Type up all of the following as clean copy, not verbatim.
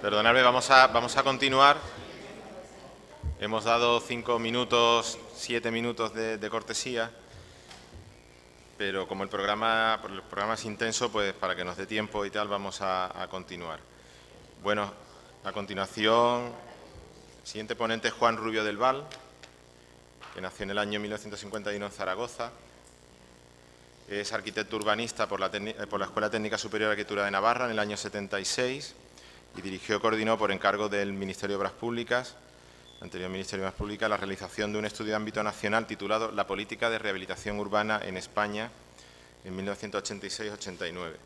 Perdonadme, vamos a continuar. Hemos dado 5 minutos, 7 minutos de cortesía, pero como el programa es intenso, pues para que nos dé tiempo y tal, vamos a continuar. Bueno, a continuación, el siguiente ponente es Juan Rubio del Val, que nació en el año 1951 en Zaragoza. Es arquitecto urbanista por la Escuela Técnica Superior de Arquitectura de Navarra en el año 76 y coordinó por encargo del Ministerio de Obras Públicas, anterior Ministerio de Obras Públicas, la realización de un estudio de ámbito nacional titulado La política de rehabilitación urbana en España en 1986-89.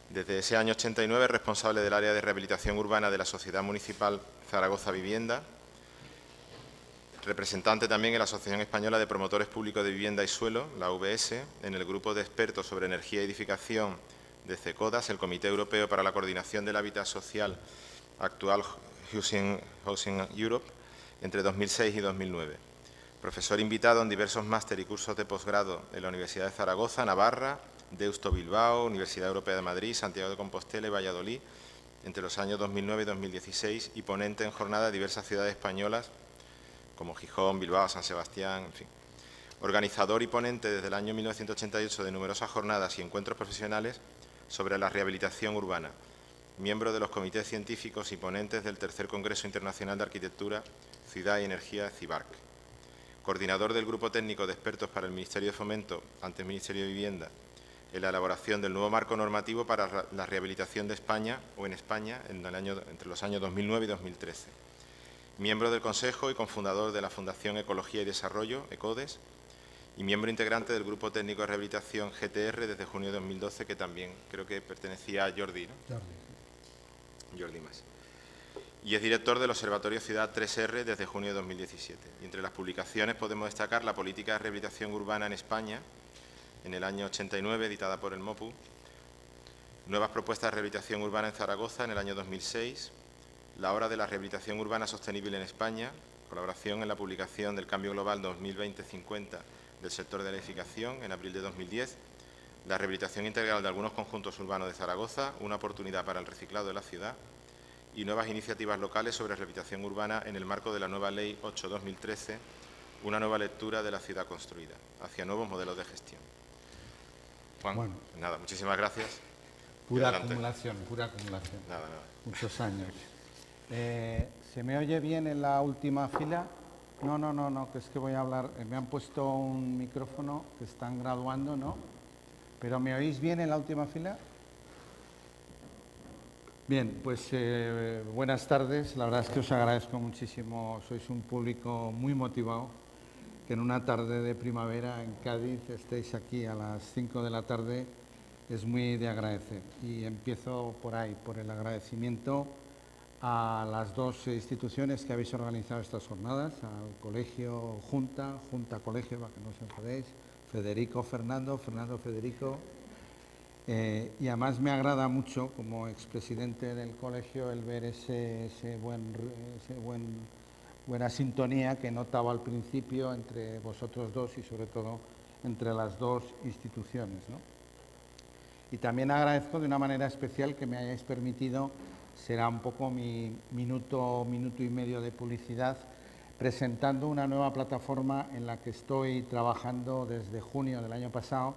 Desde ese año 89 es responsable del área de rehabilitación urbana de la Sociedad Municipal Zaragoza Vivienda, representante también en la Asociación Española de Promotores Públicos de Vivienda y Suelo, la AVS, en el Grupo de Expertos sobre Energía y Edificación de CECODAS, el Comité Europeo para la Coordinación del Hábitat Social actual Housing Europe, entre 2006 y 2009. Profesor invitado en diversos máster y cursos de posgrado en la Universidad de Zaragoza, Navarra, Deusto Bilbao, Universidad Europea de Madrid, Santiago de Compostela y Valladolid, entre los años 2009 y 2016, y ponente en jornada de diversas ciudades españolas, como Gijón, Bilbao, San Sebastián, en fin. Organizador y ponente desde el año 1988 de numerosas jornadas y encuentros profesionales sobre la rehabilitación urbana. Miembro de los comités científicos y ponentes del Tercer Congreso Internacional de Arquitectura, Ciudad y Energía, CIBARC. Coordinador del Grupo Técnico de Expertos para el Ministerio de Fomento, antes Ministerio de Vivienda, en la elaboración del nuevo marco normativo para la rehabilitación de España o en España entre los años 2009 y 2013. Miembro del Consejo y cofundador de la Fundación Ecología y Desarrollo, ECODES, y miembro integrante del Grupo Técnico de Rehabilitación GTR desde junio de 2012, que también creo que pertenecía a Jordi, ¿no? Jordi Mas. Y es director del Observatorio Ciudad 3R desde junio de 2017. Y entre las publicaciones podemos destacar la Política de Rehabilitación Urbana en España, en el año 89, editada por el MOPU, Nuevas propuestas de rehabilitación urbana en Zaragoza, en el año 2006, La hora de la rehabilitación urbana sostenible en España, colaboración en la publicación del Cambio Global 2020-50 del sector de la edificación, en abril de 2010, La rehabilitación integral de algunos conjuntos urbanos de Zaragoza, una oportunidad para el reciclado de la ciudad, y nuevas iniciativas locales sobre rehabilitación urbana en el marco de la nueva Ley 8/2013, una nueva lectura de la ciudad construida, hacia nuevos modelos de gestión. Juan, bueno, nada, muchísimas gracias. Pura acumulación, pura acumulación. Nada. Muchos años. ¿Se me oye bien en la última fila? No, que es que voy a hablar. Me han puesto un micrófono que están graduando, ¿no? ¿Pero me oís bien en la última fila? Bien, pues buenas tardes. La verdad es que os agradezco muchísimo. Sois un público muy motivado. Que en una tarde de primavera en Cádiz estéis aquí a las 5 de la tarde es muy de agradecer. Y empiezo por ahí, por el agradecimiento a las dos instituciones que habéis organizado estas jornadas, al Colegio Junta Colegio, para que no os enfadéis, Federico Fernando, Federico. Y además me agrada mucho, como expresidente del colegio, el ver buena sintonía que notaba al principio entre vosotros dos y sobre todo entre las dos instituciones, ¿no? Y también agradezco de una manera especial que me hayáis permitido, será un poco mi minuto y medio de publicidad, presentando una nueva plataforma en la que estoy trabajando desde junio del año pasado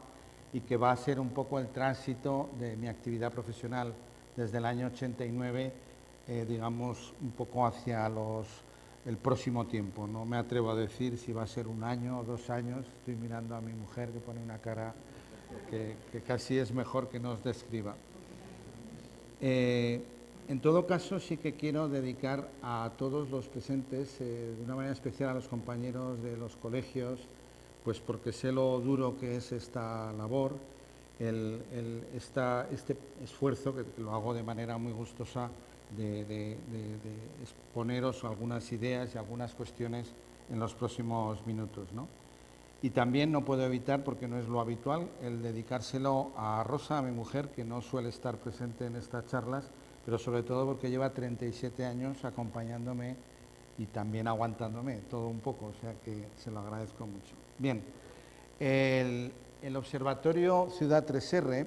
y que va a ser un poco el tránsito de mi actividad profesional desde el año 89, digamos, un poco hacia el próximo tiempo. No me atrevo a decir si va a ser 1 año o 2 años. Estoy mirando a mi mujer que pone una cara que casi es mejor que nos describa. En todo caso, sí que quiero dedicar a todos los presentes, de una manera especial a los compañeros de los colegios, pues porque sé lo duro que es esta labor, este esfuerzo, que lo hago de manera muy gustosa, de exponeros algunas ideas y algunas cuestiones en los próximos minutos, ¿no? Y también no puedo evitar, porque no es lo habitual, el dedicárselo a Rosa, a mi mujer, que no suele estar presente en estas charlas, pero sobre todo porque lleva 37 años acompañándome y también aguantándome todo un poco, o sea que se lo agradezco mucho. Bien, el Observatorio Ciudad 3R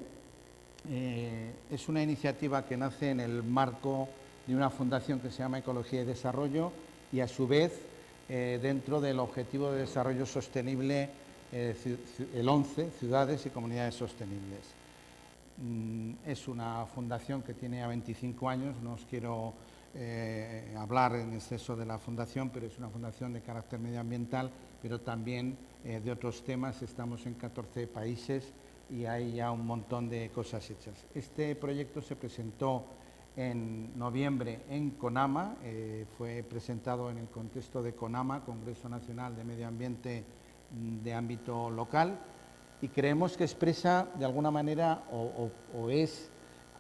es una iniciativa que nace en el marco de una fundación que se llama Ecología y Desarrollo y, a su vez, dentro del Objetivo de Desarrollo Sostenible, el 11, Ciudades y Comunidades Sostenibles. Es una fundación que tiene ya 25 años, no os quiero hablar en exceso de la fundación, pero es una fundación de carácter medioambiental, pero también de otros temas. Estamos en 14 países y hay ya un montón de cosas hechas. Este proyecto se presentó en noviembre en CONAMA, fue presentado en el contexto de CONAMA, Congreso Nacional de Medio Ambiente de ámbito local, y creemos que expresa de alguna manera o es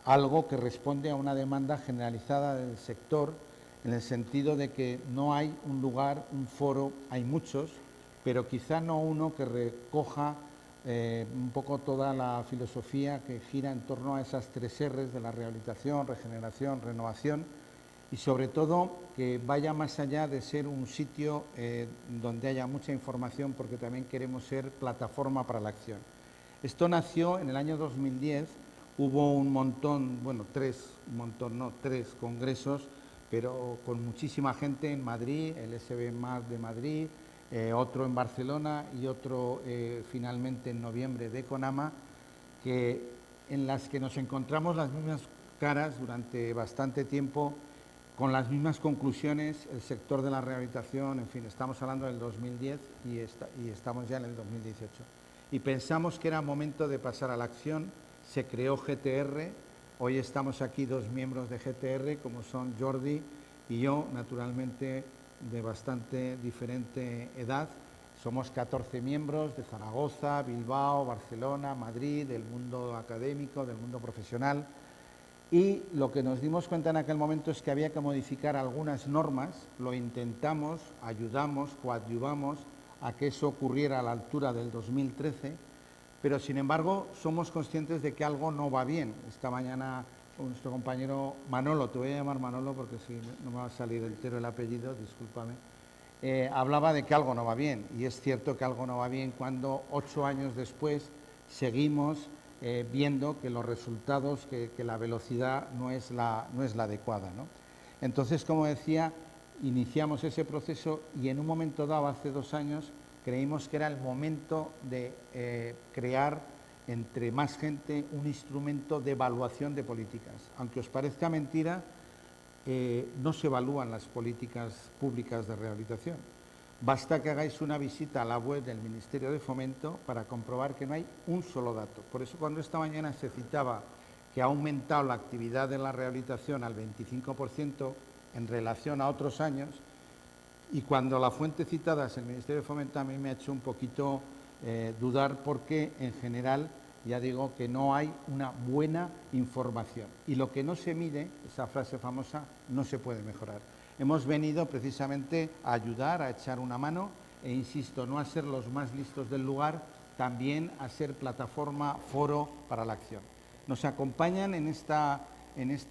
algo que responde a una demanda generalizada del sector, en el sentido de que no hay un lugar, un foro, hay muchos, pero quizá no uno que recoja un poco toda la filosofía que gira en torno a esas 3 R's de la rehabilitación, regeneración, renovación, y sobre todo que vaya más allá de ser un sitio donde haya mucha información, porque también queremos ser plataforma para la acción. Esto nació en el año 2010, hubo un montón, bueno, tres congresos, pero con muchísima gente en Madrid, el SBMAR de Madrid, otro en Barcelona y otro finalmente en noviembre de CONAMA, en las que nos encontramos las mismas caras durante bastante tiempo, con las mismas conclusiones, el sector de la rehabilitación, en fin, estamos hablando del 2010 y estamos ya en el 2018. Y pensamos que era momento de pasar a la acción. Se creó GTR, hoy estamos aquí 2 miembros de GTR, como son Jordi y yo, naturalmente de bastante diferente edad. Somos 14 miembros de Zaragoza, Bilbao, Barcelona, Madrid, del mundo académico, del mundo profesional. Y lo que nos dimos cuenta en aquel momento es que había que modificar algunas normas, lo intentamos, ayudamos, coadyuvamos a que eso ocurriera a la altura del 2013, pero sin embargo somos conscientes de que algo no va bien. Esta mañana nuestro compañero Manolo, te voy a llamar Manolo porque si no me va a salir entero el apellido, discúlpame, hablaba de que algo no va bien, y es cierto que algo no va bien cuando 8 años después seguimos viendo que los resultados, que la velocidad no es la adecuada, ¿no? Entonces, como decía, iniciamos ese proceso y en un momento dado, hace 2 años, creímos que era el momento de crear entre más gente un instrumento de evaluación de políticas. Aunque os parezca mentira, no se evalúan las políticas públicas de rehabilitación. Basta que hagáis una visita a la web del Ministerio de Fomento para comprobar que no hay un solo dato. Por eso, cuando esta mañana se citaba que ha aumentado la actividad de la rehabilitación al 25% en relación a otros años, y cuando la fuente citada es el Ministerio de Fomento, a mí me ha hecho un poquito dudar, porque en general ya digo que no hay una buena información. Y lo que no se mide, esa frase famosa, no se puede mejorar. Hemos venido precisamente a ayudar, a echar una mano e, insisto, no a ser los más listos del lugar, también a ser plataforma, foro para la acción. Nos acompañan en esta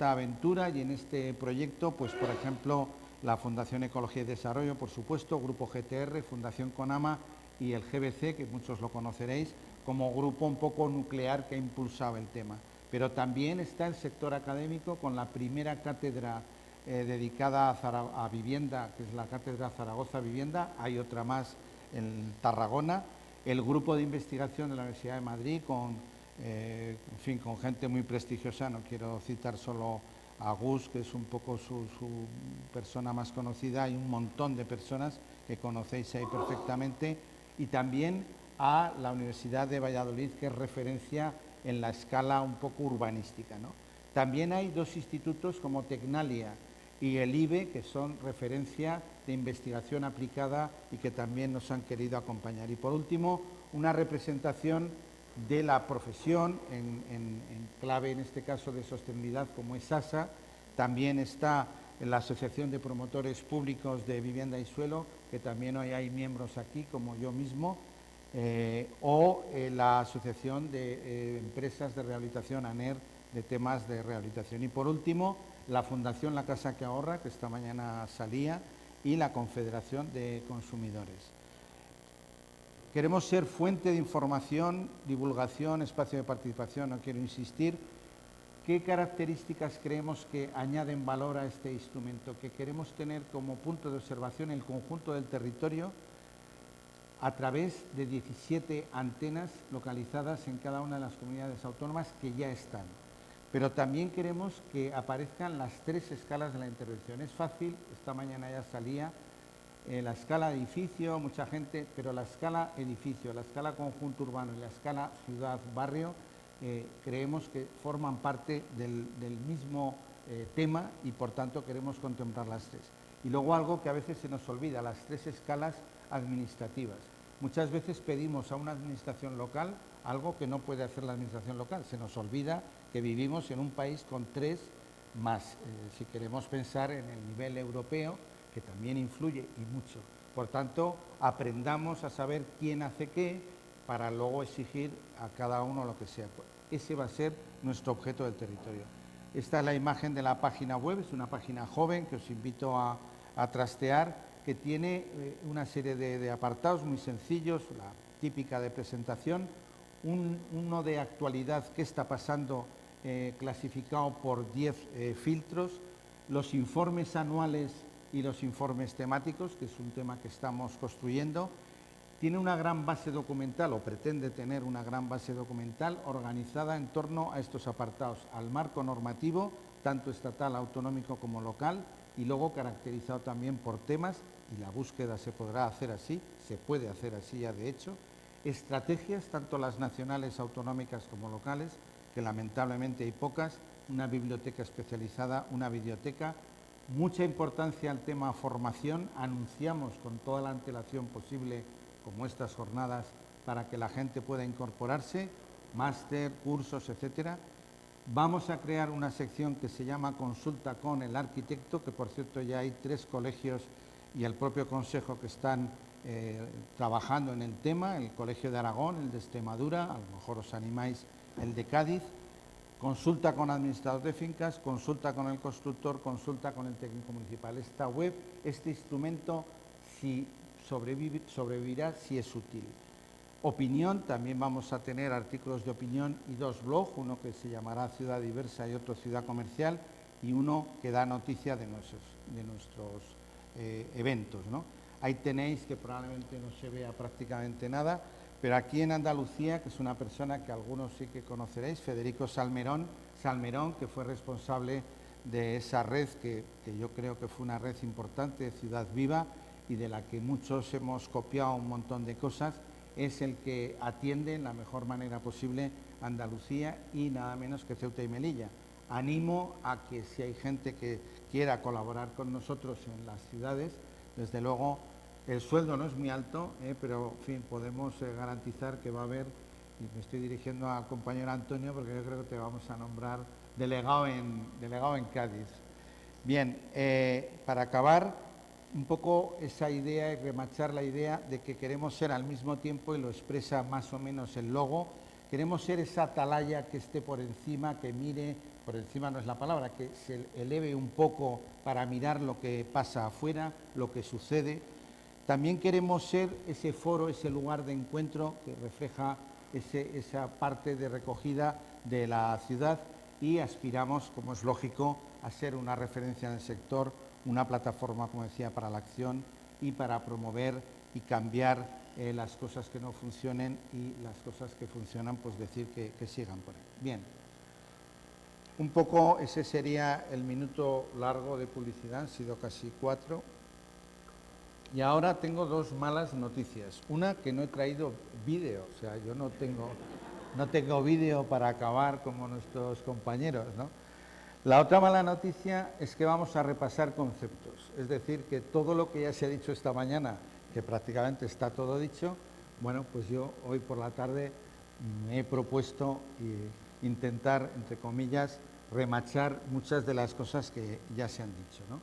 aventura y en este proyecto, pues por ejemplo, la Fundación Ecología y Desarrollo, por supuesto, Grupo GTR, Fundación CONAMA y el GBC, que muchos lo conoceréis, como grupo un poco nuclear que ha impulsado el tema. Pero también está el sector académico, con la primera cátedra dedicada a vivienda, que es la Cátedra Zaragoza Vivienda. Hay otra más en Tarragona. El grupo de investigación de la Universidad de Madrid, con gente muy prestigiosa. No quiero citar solo a Gus, que es un poco su persona más conocida. Hay un montón de personas que conocéis ahí perfectamente. Y también a la Universidad de Valladolid, que es referencia en la escala un poco urbanística, ¿no? También hay 2 institutos como Tecnalia y el IBE, que son referencia de investigación aplicada y que también nos han querido acompañar. Y por último, una representación de la profesión en clave, en este caso, de sostenibilidad, como es ASA. También está en la Asociación de Promotores Públicos de Vivienda y Suelo, que también hoy hay miembros aquí, como yo mismo, o la Asociación de Empresas de Rehabilitación, ANER, de temas de rehabilitación. Y por último, la Fundación La Casa que Ahorra, que esta mañana salía, y la Confederación de Consumidores. Queremos ser fuente de información, divulgación, espacio de participación, no quiero insistir, ¿Qué características creemos que añaden valor a este instrumento? Que queremos tener como punto de observación el conjunto del territorio a través de 17 antenas localizadas en cada una de las comunidades autónomas que ya están. Pero también queremos que aparezcan las 3 escalas de la intervención. Es fácil, esta mañana ya salía, la escala edificio, mucha gente, pero la escala edificio, la escala conjunto urbano y la escala ciudad-barrio, creemos que forman parte del mismo tema y por tanto queremos contemplar las 3. Y luego algo que a veces se nos olvida, las 3 escalas administrativas. Muchas veces pedimos a una administración local algo que no puede hacer la administración local. Se nos olvida que vivimos en un país con 3 más, si queremos pensar en el nivel europeo, que también influye y mucho. Por tanto, aprendamos a saber quién hace qué para luego exigir a cada uno lo que sea. Ese va a ser nuestro objeto del territorio. Esta es la imagen de la página web, es una página joven que os invito a trastear, que tiene una serie de apartados muy sencillos, la típica de presentación, uno de actualidad, qué está pasando, clasificado por 10 filtros, los informes anuales y los informes temáticos, que es un tema que estamos construyendo. Tiene una gran base documental, o pretende tener una gran base documental, organizada en torno a estos apartados, al marco normativo, tanto estatal, autonómico como local, y luego caracterizado también por temas, y la búsqueda se podrá hacer así, se puede hacer así ya de hecho, estrategias, tanto las nacionales, autonómicas como locales, que lamentablemente hay pocas, una biblioteca especializada, una biblioteca, mucha importancia al tema formación, anunciamos con toda la antelación posible, como estas jornadas, para que la gente pueda incorporarse, máster, cursos, etcétera. Vamos a crear una sección que se llama Consulta con el arquitecto, que por cierto ya hay 3 colegios y el propio Consejo que están trabajando en el tema, el Colegio de Aragón, el de Extremadura, a lo mejor os animáis, el de Cádiz. Consulta con administrador de fincas, consulta con el constructor, consulta con el técnico municipal. Esta web, este instrumento, si sobrevivirá, si es útil. Opinión, también vamos a tener artículos de opinión y 2 blogs, uno que se llamará Ciudad Diversa y otro Ciudad Comercial, y uno que da noticia de nuestros eventos, ¿no? Ahí tenéis que probablemente no se vea prácticamente nada, pero aquí en Andalucía, que es una persona que algunos sí que conoceréis, Federico Salmerón, que fue responsable de esa red, que yo creo que fue una red importante, Ciudad Viva, y de la que muchos hemos copiado un montón de cosas, es el que atiende en la mejor manera posible Andalucía y nada menos que Ceuta y Melilla. Animo a que si hay gente que quiera colaborar con nosotros en las ciudades, desde luego el sueldo no es muy alto, pero en fin, podemos garantizar que va a haber, y me estoy dirigiendo al compañero Antonio porque yo creo que te vamos a nombrar delegado en Cádiz. Bien, para acabar, un poco esa idea y remachar la idea de que queremos ser al mismo tiempo, y lo expresa más o menos el logo, queremos ser esa atalaya que esté por encima, que mire, por encima no es la palabra, que se eleve un poco para mirar lo que pasa afuera, lo que sucede. También queremos ser ese foro, ese lugar de encuentro que refleja esa parte de recogida de la ciudad, y aspiramos, como es lógico, a ser una referencia en el sector, una plataforma, como decía, para la acción y para promover y cambiar las cosas que no funcionen, y las cosas que funcionan, pues decir que sigan por ahí. Bien, un poco ese sería el minuto largo de publicidad, han sido casi 4. Y ahora tengo 2 malas noticias. Una, que no he traído vídeo, o sea, yo no tengo vídeo para acabar como nuestros compañeros, ¿no? La otra mala noticia es que vamos a repasar conceptos, es decir, que todo lo que ya se ha dicho esta mañana, que prácticamente está todo dicho, bueno, pues yo hoy por la tarde me he propuesto intentar, entre comillas, remachar muchas de las cosas que ya se han dicho, ¿no?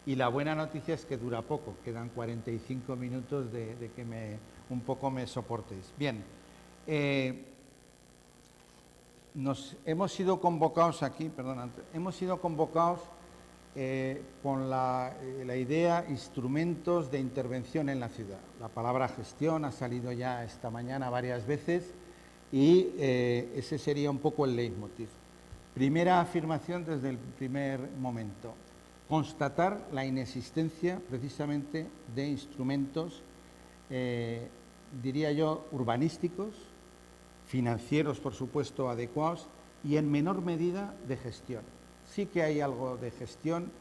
Y la buena noticia es que dura poco, quedan 45 minutos de que un poco me soportéis. Bien, hemos sido convocados aquí, hemos sido convocados con la idea instrumentos de intervención en la ciudad. La palabra gestión ha salido ya esta mañana varias veces y ese sería un poco el leitmotiv. Primera afirmación desde el primer momento. Constatar la inexistencia precisamente de instrumentos, diría yo, urbanísticos, financieros, por supuesto, adecuados y en menor medida de gestión. Sí que hay algo de gestión,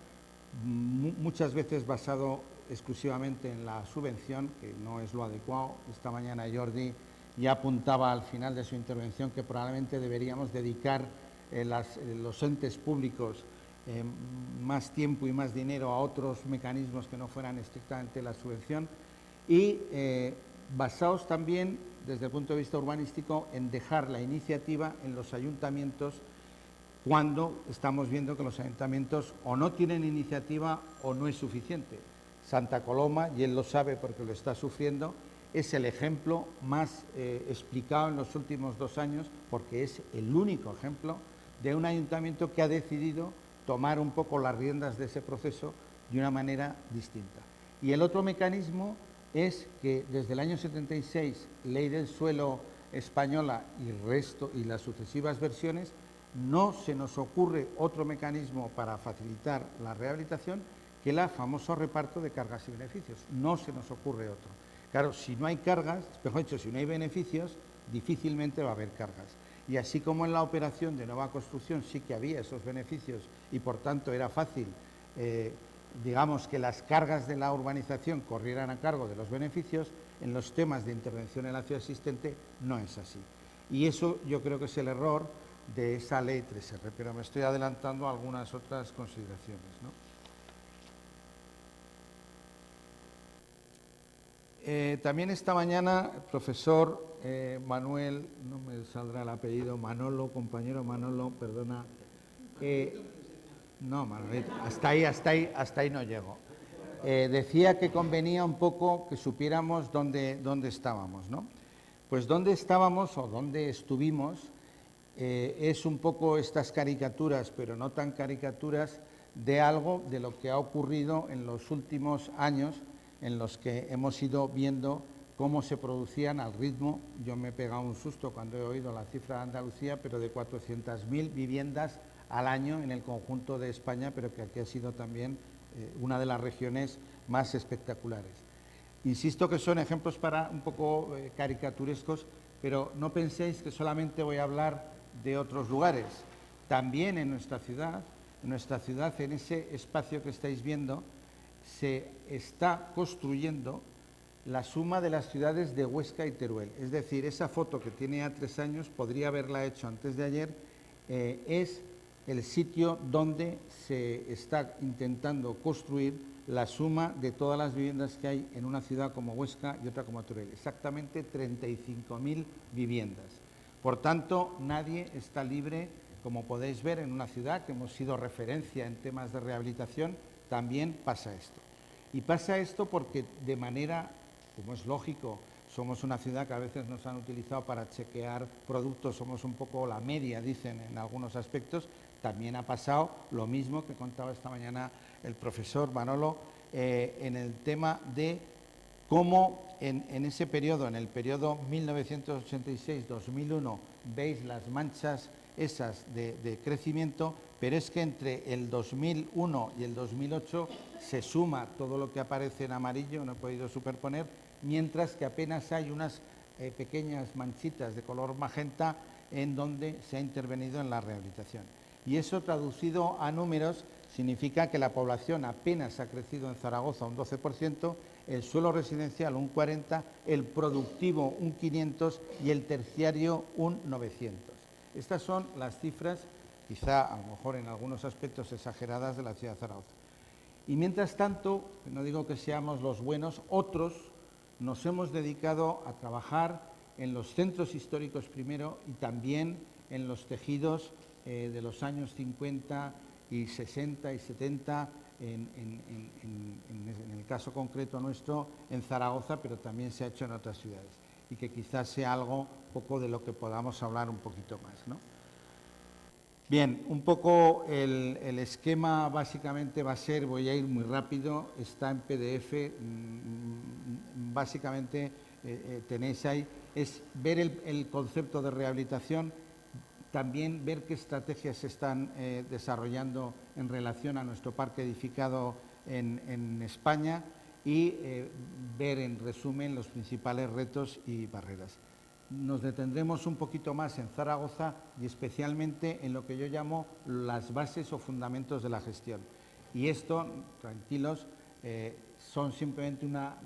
muchas veces basado exclusivamente en la subvención, que no es lo adecuado. Esta mañana Jordi ya apuntaba al final de su intervención que probablemente deberíamos dedicar los entes públicos más tiempo y más dinero a otros mecanismos que no fueran estrictamente la subvención y basados también desde el punto de vista urbanístico en dejar la iniciativa en los ayuntamientos cuando estamos viendo que los ayuntamientos o no tienen iniciativa o no es suficiente. Santa Coloma, y él lo sabe porque lo está sufriendo, es el ejemplo más explicado en los últimos 2 años porque es el único ejemplo de un ayuntamiento que ha decidido tomar un poco las riendas de ese proceso de una manera distinta. Y el otro mecanismo es que desde el año 76, Ley del Suelo española y las sucesivas versiones, no se nos ocurre otro mecanismo para facilitar la rehabilitación que el famoso reparto de cargas y beneficios. No se nos ocurre otro. Claro, si no hay cargas, mejor dicho, si no hay beneficios, difícilmente va a haber cargas. Y así como en la operación de nueva construcción sí que había esos beneficios y por tanto era fácil, digamos, que las cargas de la urbanización corrieran a cargo de los beneficios, en los temas de intervención en la ciudad existente no es así. Y eso yo creo que es el error de esa ley 3R, pero me estoy adelantando a algunas otras consideraciones, ¿no? También esta mañana el profesor Manuel, no me saldrá el apellido, Manolo, compañero Manolo, perdona, no, Manuel, hasta ahí no llego. Decía que convenía un poco que supiéramos dónde estábamos, ¿no? Pues dónde estábamos o dónde estuvimos es un poco estas caricaturas, pero no tan caricaturas, de algo de lo que ha ocurrido en los últimos años en los que hemos ido viendo cómo se producían al ritmo, yo me he pegado un susto cuando he oído la cifra de Andalucía, pero de 400.000 viviendas al año en el conjunto de España, pero que aquí ha sido también una de las regiones más espectaculares. Insisto que son ejemplos para un poco caricaturescos, pero no penséis que solamente voy a hablar de otros lugares. También en nuestra ciudad, en ese espacio que estáis viendo, se está construyendo la suma de las ciudades de Huesca y Teruel. Es decir, esa foto que tiene ya 3 años, podría haberla hecho antes de ayer, es el sitio donde se está intentando construir la suma de todas las viviendas que hay en una ciudad como Huesca y otra como Teruel. Exactamente 35.000 viviendas. Por tanto, nadie está libre, como podéis ver, en una ciudad que hemos sido referencia en temas de rehabilitación. También pasa esto. Y pasa esto porque de manera, como es lógico, somos una ciudad que a veces nos han utilizado para chequear productos, somos un poco la media, dicen en algunos aspectos. También ha pasado lo mismo que contaba esta mañana el profesor Manolo en el tema de cómo en ese periodo, en el periodo 1986-2001, veis las manchas esas de crecimiento, pero es que entre el 2001 y el 2008 se suma todo lo que aparece en amarillo, no he podido superponer, mientras que apenas hay unas pequeñas manchitas de color magenta en donde se ha intervenido en la rehabilitación. Y eso, traducido a números, significa que la población apenas ha crecido en Zaragoza un 12%, el suelo residencial un 40%, el productivo un 500% y el terciario un 900%. Estas son las cifras, quizá a lo mejor en algunos aspectos exageradas, de la ciudad de Zaragoza. Y mientras tanto, no digo que seamos los buenos, otros nos hemos dedicado a trabajar en los centros históricos primero y también en los tejidos de los años 50 y 60 y 70, en el caso concreto nuestro, en Zaragoza, pero también se ha hecho en otras ciudades. Y que quizás sea algo poco de lo que podamos hablar un poquito más, ¿no? Bien, un poco el esquema básicamente va a ser, voy a ir muy rápido, está en PDF, básicamente tenéis ahí, es ver el concepto de rehabilitación también ver qué estrategias se están desarrollando en relación a nuestro parque edificado en España y ver en resumen los principales retos y barreras. Nos detendremos un poquito más en Zaragoza y especialmente en lo que yo llamo las bases o fundamentos de la gestión. Y esto, tranquilos, son simplemente una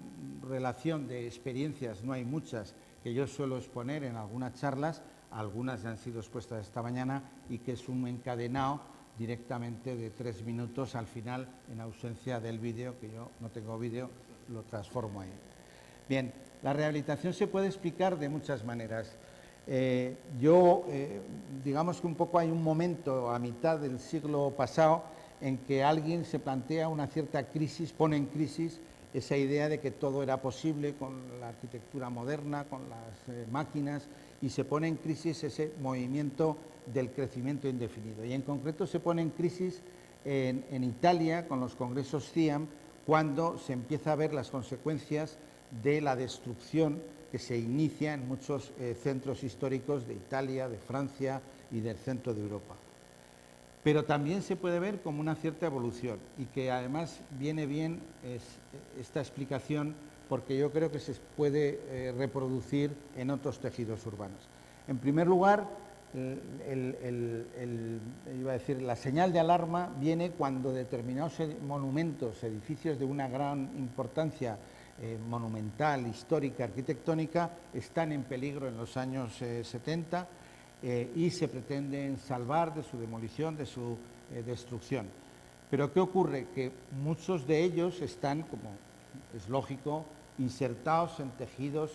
relación de experiencias, no hay muchas, que yo suelo exponer en algunas charlas, algunas ya han sido expuestas esta mañana y que es un encadenado directamente de 3 minutos al final, en ausencia del vídeo, que yo no tengo vídeo, lo transformo ahí. Bien, la rehabilitación se puede explicar de muchas maneras. Digamos que un poco hay un momento a mitad del siglo pasado en que alguien se plantea una cierta crisis, pone en crisis esa idea de que todo era posible con la arquitectura moderna, con las máquinas, y se pone en crisis ese movimiento del crecimiento indefinido. Y en concreto se pone en crisis en Italia con los congresos CIAM, cuando se empieza a ver las consecuencias de la destrucción que se inicia en muchos centros históricos de Italia, de Francia y del centro de Europa. Pero también se puede ver como una cierta evolución y que además viene bien esta explicación porque yo creo que se puede reproducir en otros tejidos urbanos. En primer lugar, la señal de alarma viene cuando determinados monumentos, edificios de una gran importancia monumental, histórica, arquitectónica, están en peligro en los años 70 y se pretenden salvar de su demolición, de su destrucción. Pero ¿qué ocurre? Que muchos de ellos están, como es lógico, insertados en tejidos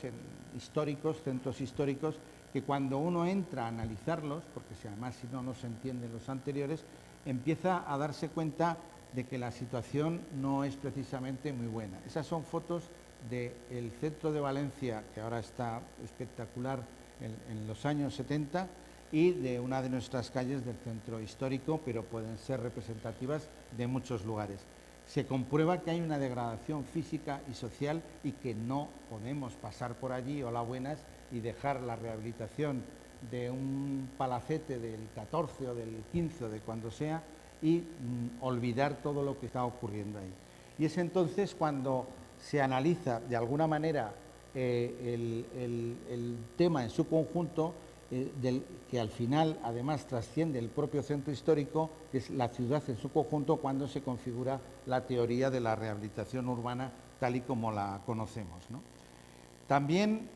históricos, centros históricos, que cuando uno entra a analizarlos, porque si además si no, no se entienden los anteriores, empieza a darse cuenta de que la situación no es precisamente muy buena. Esas son fotos del centro de Valencia, que ahora está espectacular en los años 70, y de una de nuestras calles del centro histórico, pero pueden ser representativas de muchos lugares. Se comprueba que hay una degradación física y social y que no podemos pasar por allí, hola buenas, y dejar la rehabilitación de un palacete del 14 o del 15 o de cuando sea y olvidar todo lo que está ocurriendo ahí. Y es entonces cuando se analiza de alguna manera el tema en su conjunto, que al final además trasciende el propio centro histórico, que es la ciudad en su conjunto, cuando se configura la teoría de la rehabilitación urbana tal y como la conocemos, ¿no? También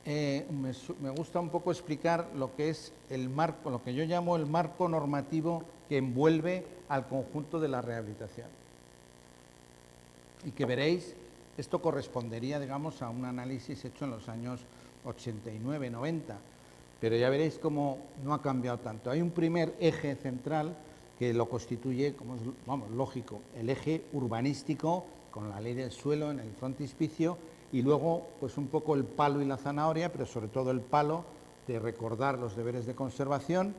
me gusta un poco explicar lo que es el marco, lo que yo llamo el marco normativo que envuelve al conjunto de la rehabilitación. Y que veréis, esto correspondería, digamos, a un análisis hecho en los años 89, 90, pero ya veréis cómo no ha cambiado tanto. Hay un primer eje central que lo constituye, como es lógico, el eje urbanístico, con la ley del suelo en el frontispicio, y luego pues un poco el palo y la zanahoria, pero sobre todo el palo de recordar los deberes de conservación,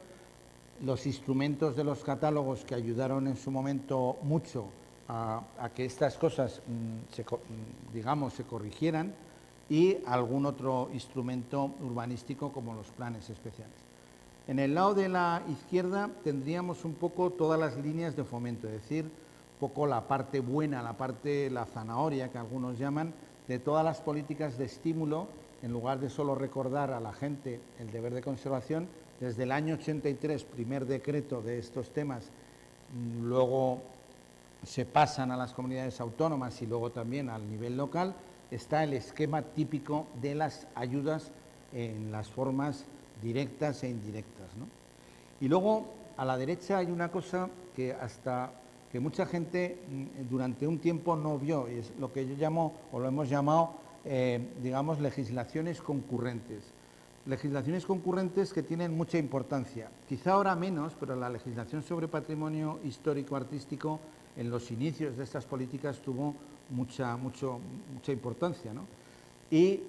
los instrumentos de los catálogos que ayudaron en su momento mucho a que estas cosas se corrigieran, y algún otro instrumento urbanístico como los planes especiales. En el lado de la izquierda tendríamos un poco todas las líneas de fomento, es decir, un poco la parte buena, la zanahoria que algunos llaman, de todas las políticas de estímulo, en lugar de solo recordar a la gente el deber de conservación. Desde el año 83, primer decreto de estos temas, luego se pasan a las comunidades autónomas y luego también al nivel local, está el esquema típico de las ayudas en las formas directas e indirectas, ¿no? Y luego, a la derecha hay una cosa que mucha gente durante un tiempo no vio, y es lo que yo llamo, o lo hemos llamado, digamos, legislaciones concurrentes. Legislaciones concurrentes que tienen mucha importancia. Quizá ahora menos, pero la legislación sobre patrimonio histórico-artístico en los inicios de estas políticas tuvo mucha importancia, ¿no? Y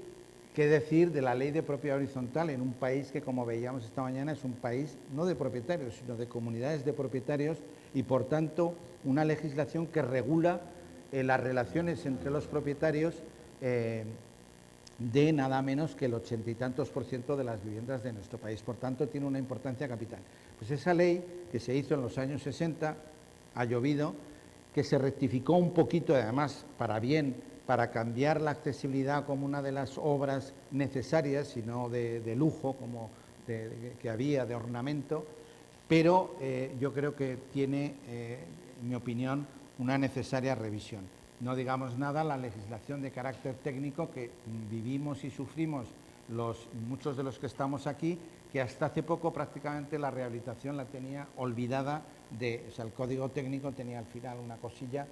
qué decir de la ley de propiedad horizontal en un país que, como veíamos esta mañana, es un país no de propietarios, sino de comunidades de propietarios, y por tanto una legislación que regula las relaciones entre los propietarios de nada menos que el 80 y tantos % de las viviendas de nuestro país. Por tanto, tiene una importancia capital. Pues esa ley que se hizo en los años 60, ha llovido, que se rectificó un poquito, además, para bien, para cambiar la accesibilidad como una de las obras necesarias, y no de lujo, como que había, de ornamento, pero yo creo que tiene, en mi opinión, una necesaria revisión. No digamos nada, la legislación de carácter técnico que vivimos y sufrimos muchos de los que estamos aquí, que hasta hace poco prácticamente la rehabilitación la tenía olvidada, o sea, el código técnico tenía al final una cosilla,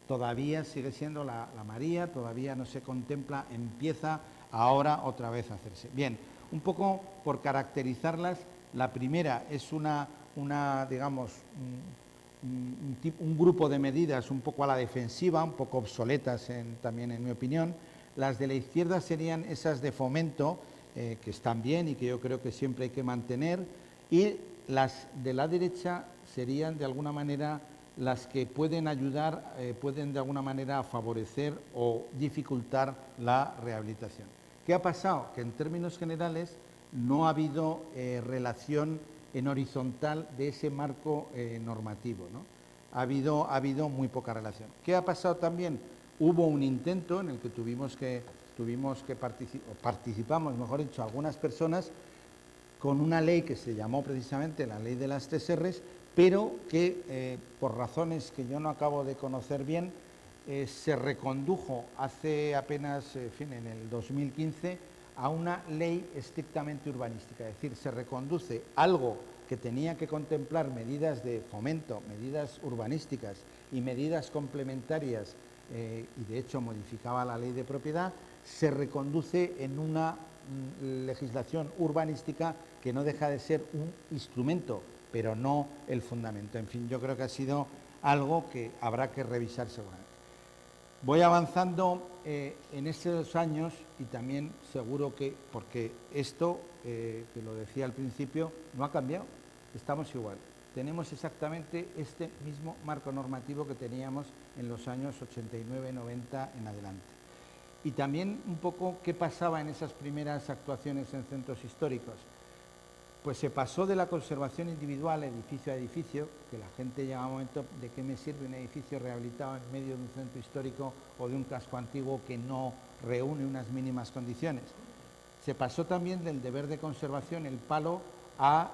todavía sigue siendo la María, todavía no se contempla, empieza ahora otra vez a hacerse. Bien, un poco por caracterizarlas, la primera es digamos, un grupo de medidas un poco a la defensiva, un poco obsoletas también en mi opinión. Las de la izquierda serían esas de fomento, que están bien y que yo creo que siempre hay que mantener, y las de la derecha serían de alguna manera las que pueden ayudar, pueden de alguna manera favorecer o dificultar la rehabilitación. ¿Qué ha pasado? Que en términos generales no ha habido relación en horizontal de ese marco normativo, ¿no? Ha habido muy poca relación. ¿Qué ha pasado también? Hubo un intento en el que participamos, mejor dicho, algunas personas, con una ley que se llamó precisamente la ley de las 3 Rs, pero que por razones que yo no acabo de conocer bien, se recondujo hace apenas, en el 2015, a una ley estrictamente urbanística. Es decir, se reconduce algo que tenía que contemplar medidas de fomento, medidas urbanísticas y medidas complementarias, y de hecho modificaba la ley de propiedad, se reconduce en una legislación urbanística que no deja de ser un instrumento, pero no el fundamento. En fin, yo creo que ha sido algo que habrá que revisar seguramente. Voy avanzando en estos años, y también seguro que, porque esto, que lo decía al principio, no ha cambiado, estamos igual. Tenemos exactamente este mismo marco normativo que teníamos en los años 89, 90 en adelante. Y también un poco qué pasaba en esas primeras actuaciones en centros históricos. Pues se pasó de la conservación individual edificio a edificio, que la gente llega a un momento de qué me sirve un edificio rehabilitado en medio de un centro histórico o de un casco antiguo que no reúne unas mínimas condiciones. Se pasó también del deber de conservación, el palo, a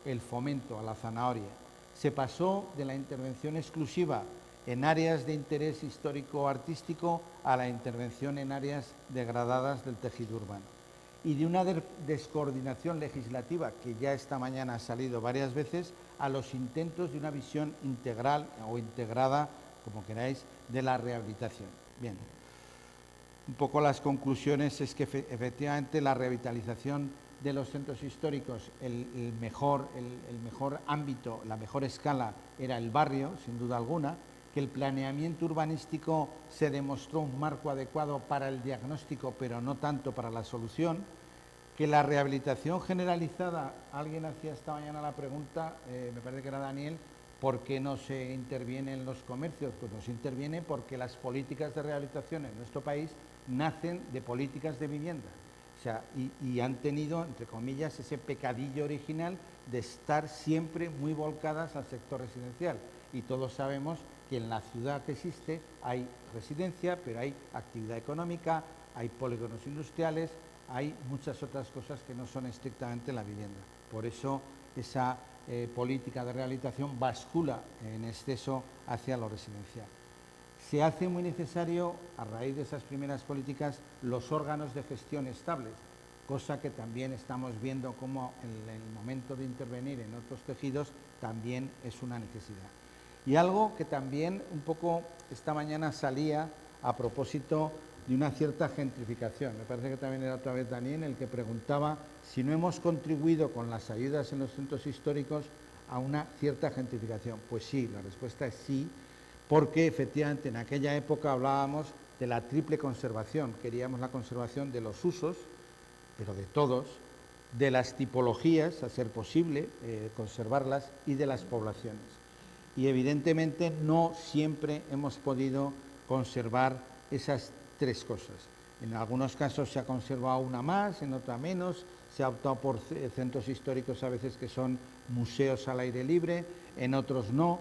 el fomento, a la zanahoria. Se pasó de la intervención exclusiva en áreas de interés histórico-artístico a la intervención en áreas degradadas del tejido urbano. Y de una descoordinación legislativa, que ya esta mañana ha salido varias veces, a los intentos de una visión integral o integrada, como queráis, de la rehabilitación. Bien, un poco las conclusiones es que efectivamente la revitalización de los centros históricos, el mejor ámbito, la mejor escala era el barrio, sin duda alguna, que el planeamiento urbanístico se demostró un marco adecuado para el diagnóstico, pero no tanto para la solución, que la rehabilitación generalizada, alguien hacía esta mañana la pregunta, me parece que era Daniel, ¿por qué no se interviene en los comercios? Pues no se interviene porque las políticas de rehabilitación en nuestro país nacen de políticas de vivienda. O sea, y han tenido, entre comillas, ese pecadillo original de estar siempre muy volcadas al sector residencial. Y todos sabemos que en la ciudad que existe hay residencia, pero hay actividad económica, hay polígonos industriales, hay muchas otras cosas que no son estrictamente la vivienda. Por eso esa política de rehabilitación bascula en exceso hacia lo residencial. Se hace muy necesario, a raíz de esas primeras políticas, los órganos de gestión estables, cosa que también estamos viendo como en el momento de intervenir en otros tejidos también es una necesidad. Y algo que también un poco esta mañana salía a propósito de una cierta gentrificación. Me parece que también era otra vez Daniel el que preguntaba si no hemos contribuido con las ayudas en los centros históricos a una cierta gentrificación. Pues sí, la respuesta es sí, porque efectivamente en aquella época hablábamos de la triple conservación. Queríamos la conservación de los usos, pero de todos, de las tipologías, a ser posible, conservarlas, y de las poblaciones. Y evidentemente no siempre hemos podido conservar esas tres cosas. En algunos casos se ha conservado una más, en otra menos, se ha optado por centros históricos a veces que son museos al aire libre, en otros no.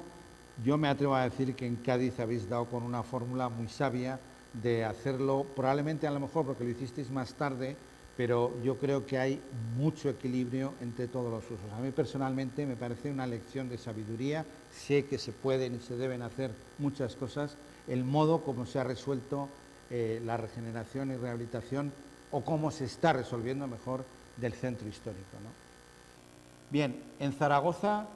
Yo me atrevo a decir que en Cádiz habéis dado con una fórmula muy sabia de hacerlo, probablemente a lo mejor porque lo hicisteis más tarde, pero yo creo que hay mucho equilibrio entre todos los usos. A mí personalmente me parece una lección de sabiduría, sé que se pueden y se deben hacer muchas cosas, el modo como se ha resuelto la regeneración y rehabilitación, o cómo se está resolviendo mejor, del centro histórico, ¿no? Bien, en Zaragoza,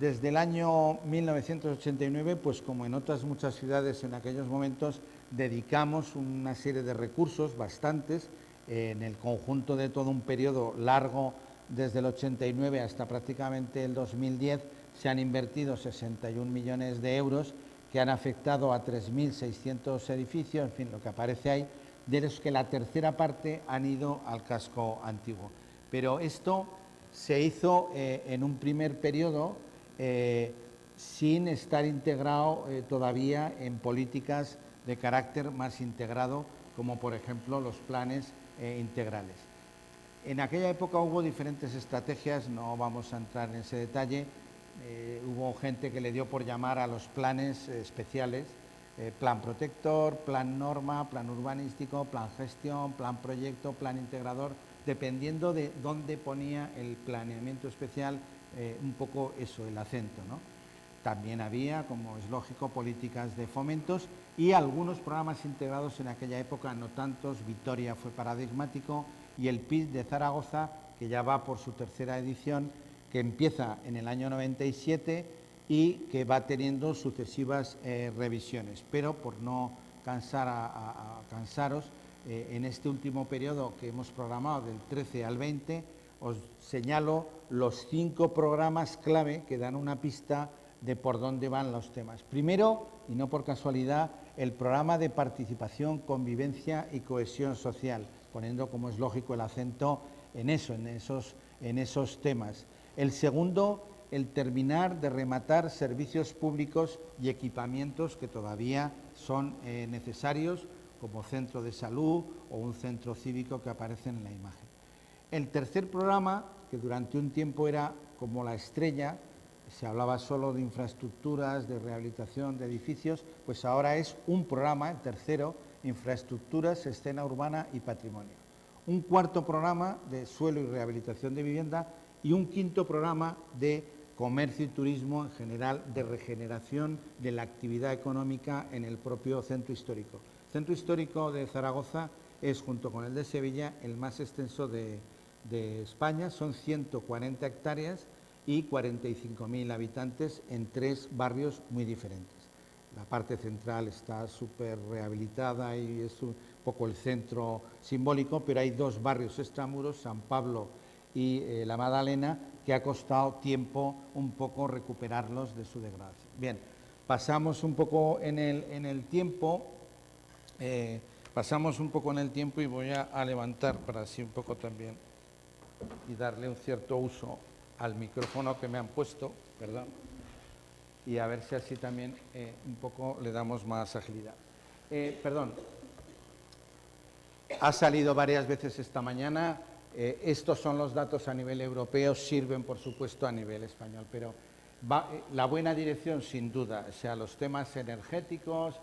desde el año 1989, pues como en otras muchas ciudades en aquellos momentos, dedicamos una serie de recursos, bastantes, en el conjunto de todo un periodo largo, desde el 89 hasta prácticamente el 2010, se han invertido 61 millones de euros que han afectado a 3.600 edificios, en fin, lo que aparece ahí, de los que la tercera parte han ido al casco antiguo. Pero esto se hizo en un primer periodo sin estar integrado todavía en políticas de carácter más integrado, como por ejemplo los planes integrales. En aquella época hubo diferentes estrategias, no vamos a entrar en ese detalle. Hubo gente que le dio por llamar a los planes especiales, plan protector, plan norma, plan urbanístico, plan gestión, plan proyecto, plan integrador, dependiendo de dónde ponía el planeamiento especial un poco eso, el acento, ¿no? También había, como es lógico, políticas de fomentos y algunos programas integrados en aquella época, no tantos. Vitoria fue paradigmático, y el PIS de Zaragoza, que ya va por su tercera edición, que empieza en el año 97 y que va teniendo sucesivas revisiones. Pero por no cansaros, en este último periodo que hemos programado, del 13 al 20, os señalo los 5 programas clave que dan una pista de por dónde van los temas. Primero, y no por casualidad, el programa de participación, convivencia y cohesión social, poniendo, como es lógico, el acento en eso, en esos temas. El segundo, el terminar de rematar servicios públicos y equipamientos que todavía son necesarios, como centro de salud o un centro cívico que aparecen en la imagen. El tercer programa, que durante un tiempo era como la estrella, se hablaba solo de infraestructuras, de rehabilitación de edificios, pues ahora es un programa, el tercero, infraestructuras, escena urbana y patrimonio. Un cuarto programa de suelo y rehabilitación de vivienda y un quinto programa de comercio y turismo en general, de regeneración de la actividad económica en el propio centro histórico. El centro histórico de Zaragoza es, junto con el de Sevilla, el más extenso de España, son 140 hectáreas y 45.000 habitantes en 3 barrios muy diferentes. La parte central está súper rehabilitada y es un poco el centro simbólico, pero hay 2 barrios extramuros, San Pablo y La Madalena, que ha costado tiempo un poco recuperarlos de su degradación. Bien, pasamos un poco en el tiempo, y voy a levantar para así un poco también y darle un cierto uso al micrófono que me han puesto, perdón, y a ver si así también un poco le damos más agilidad. Perdón, ha salido varias veces esta mañana, estos son los datos a nivel europeo, sirven por supuesto a nivel español, pero la buena dirección sin duda, o sea, los temas energéticos,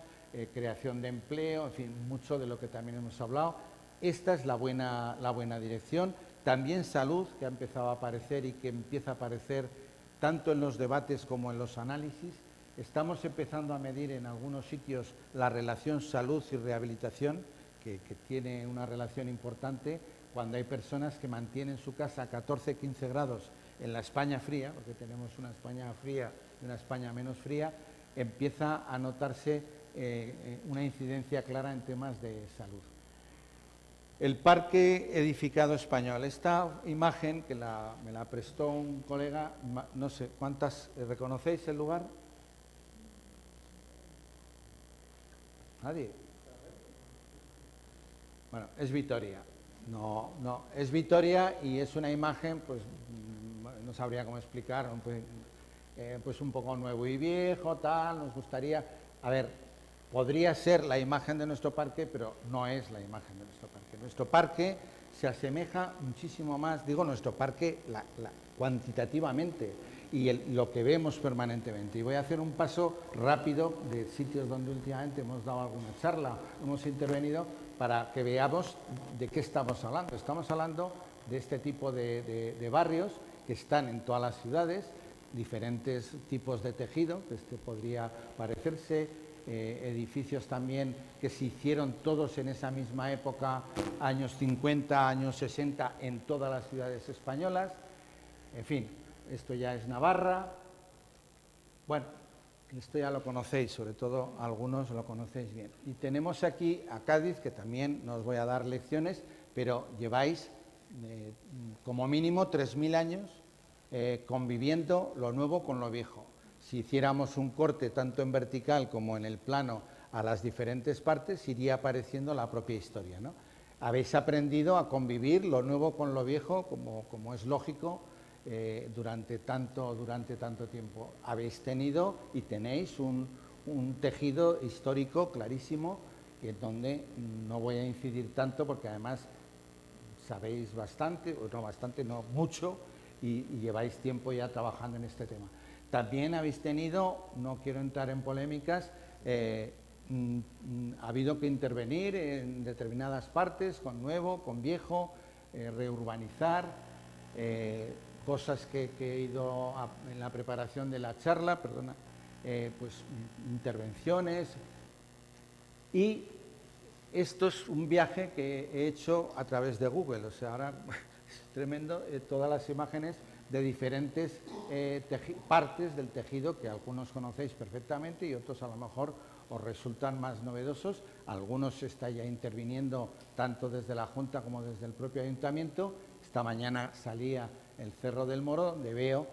creación de empleo, en fin, mucho de lo que también hemos hablado. Esta es la buena dirección. También salud, que ha empezado a aparecer y que empieza a aparecer tanto en los debates como en los análisis. Estamos empezando a medir en algunos sitios la relación salud y rehabilitación, que tiene una relación importante cuando hay personas que mantienen su casa a 14-15 grados en la España fría, porque tenemos una España fría y una España menos fría, empieza a notarse una incidencia clara en temas de salud. El parque edificado español. Esta imagen, que me la prestó un colega, no sé, ¿cuántas reconocéis el lugar? ¿Nadie? Bueno, es Vitoria. No, es Vitoria y es una imagen, pues no sabría cómo explicar, pues un poco nuevo y viejo, tal, nos gustaría... A ver, podría ser la imagen de nuestro parque, pero no es la imagen de nuestro parque. Nuestro parque se asemeja muchísimo más, digo nuestro parque cuantitativamente, y lo que vemos permanentemente. Y voy a hacer un paso rápido de sitios donde últimamente hemos dado alguna charla, hemos intervenido, para que veamos de qué estamos hablando. Estamos hablando de este tipo de barrios que están en todas las ciudades, diferentes tipos de tejido, que este podría parecerse, edificios también que se hicieron todos en esa misma época, años 50, años 60, en todas las ciudades españolas. En fin, esto ya es Navarra. Bueno, esto ya lo conocéis, sobre todo algunos lo conocéis bien. Y tenemos aquí a Cádiz, que también no os voy a dar lecciones, pero lleváis como mínimo 3000 años conviviendo lo nuevo con lo viejo. Si hiciéramos un corte tanto en vertical como en el plano a las diferentes partes, iría apareciendo la propia historia, ¿no? Habéis aprendido a convivir lo nuevo con lo viejo, como es lógico, durante tanto tiempo. Habéis tenido y tenéis un tejido histórico clarísimo, en donde no voy a incidir tanto porque además sabéis bastante, o no bastante, no mucho, y lleváis tiempo ya trabajando en este tema. También habéis tenido, no quiero entrar en polémicas, ha habido que intervenir en determinadas partes, con nuevo, con viejo, reurbanizar, cosas que he ido en la preparación de la charla, perdona, pues intervenciones. Y esto es un viaje que he hecho a través de Google, o sea, ahora es tremendo, todas las imágenes de diferentes partes del tejido que algunos conocéis perfectamente y otros a lo mejor os resultan más novedosos. Algunos se está ya interviniendo tanto desde la Junta como desde el propio Ayuntamiento. Esta mañana salía el Cerro del Moro, donde veo,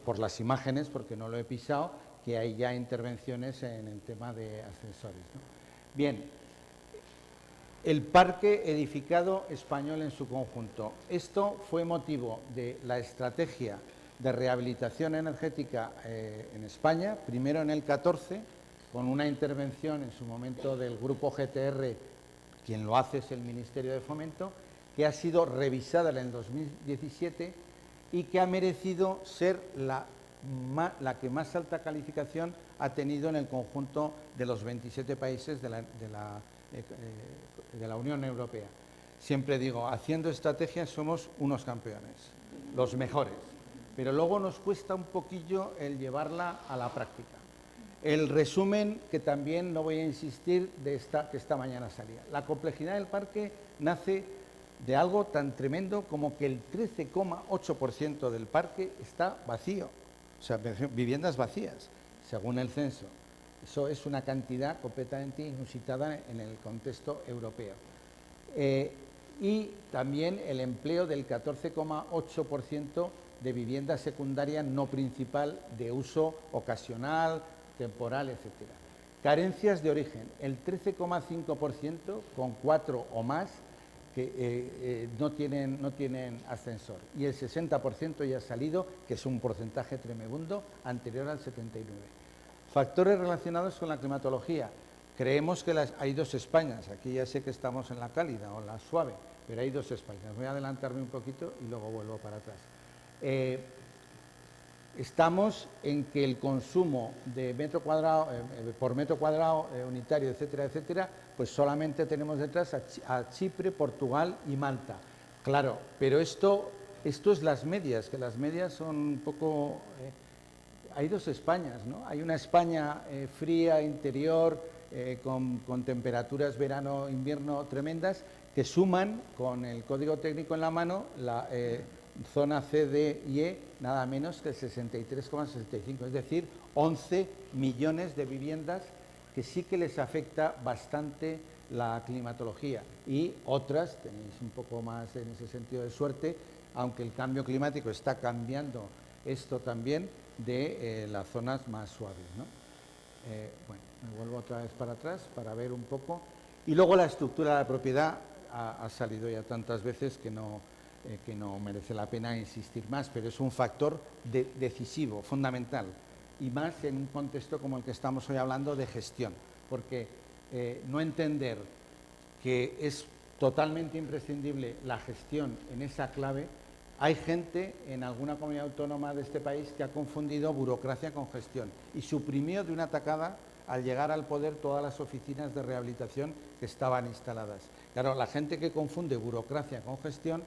por las imágenes, porque no lo he pisado, que hay ya intervenciones en el tema de ascensores, ¿no? Bien, el parque edificado español en su conjunto. Esto fue motivo de la estrategia de rehabilitación energética en España, primero en el 14, con una intervención en su momento del grupo GTR, quien lo hace es el Ministerio de Fomento, que ha sido revisada en el 2017 y que ha merecido ser la que más alta calificación ha tenido en el conjunto de los 27 países de la Unión Europea. Siempre digo, haciendo estrategias somos unos campeones, los mejores, pero luego nos cuesta un poquillo el llevarla a la práctica. El resumen, que también no voy a insistir, que esta mañana salía. La complejidad del parque nace de algo tan tremendo como que el 13,8% del parque está vacío, o sea, viviendas vacías, según el censo. Eso es una cantidad completamente inusitada en el contexto europeo. Y también el empleo del 14,8% de vivienda secundaria no principal de uso ocasional, temporal, etc. Carencias de origen, el 13,5% con 4 o más que no tienen ascensor, y el 60% ya ha salido, que es un porcentaje tremebundo, anterior al 79%. Factores relacionados con la climatología. Creemos que hay dos Españas. Aquí ya sé que estamos en la cálida o la suave, pero hay dos Españas. Voy a adelantarme un poquito y luego vuelvo para atrás. Estamos en que el consumo de metro cuadrado, por metro cuadrado unitario, etcétera, etcétera, pues solamente tenemos detrás a Chipre, Portugal y Malta. Claro, pero esto es las medias, que las medias son un poco... hay dos Españas, ¿no? Hay una España fría, interior, con temperaturas verano-invierno tremendas, que suman, con el código técnico en la mano, la zona C, D y E, nada menos que el 63,65, es decir, 11 millones de viviendas que sí que les afecta bastante la climatología, y otras, tenéis un poco más en ese sentido de suerte, aunque el cambio climático está cambiando esto también, de las zonas más suaves, ¿no? Bueno, me vuelvo otra vez para atrás para ver un poco. Y luego la estructura de la propiedad ha salido ya tantas veces que no merece la pena insistir más, pero es un factor decisivo, fundamental, y más en un contexto como el que estamos hoy hablando de gestión, porque no entender que es totalmente imprescindible la gestión en esa clave. Hay gente en alguna comunidad autónoma de este país que ha confundido burocracia con gestión y suprimió de una tacada, al llegar al poder, todas las oficinas de rehabilitación que estaban instaladas. Claro, la gente que confunde burocracia con gestión,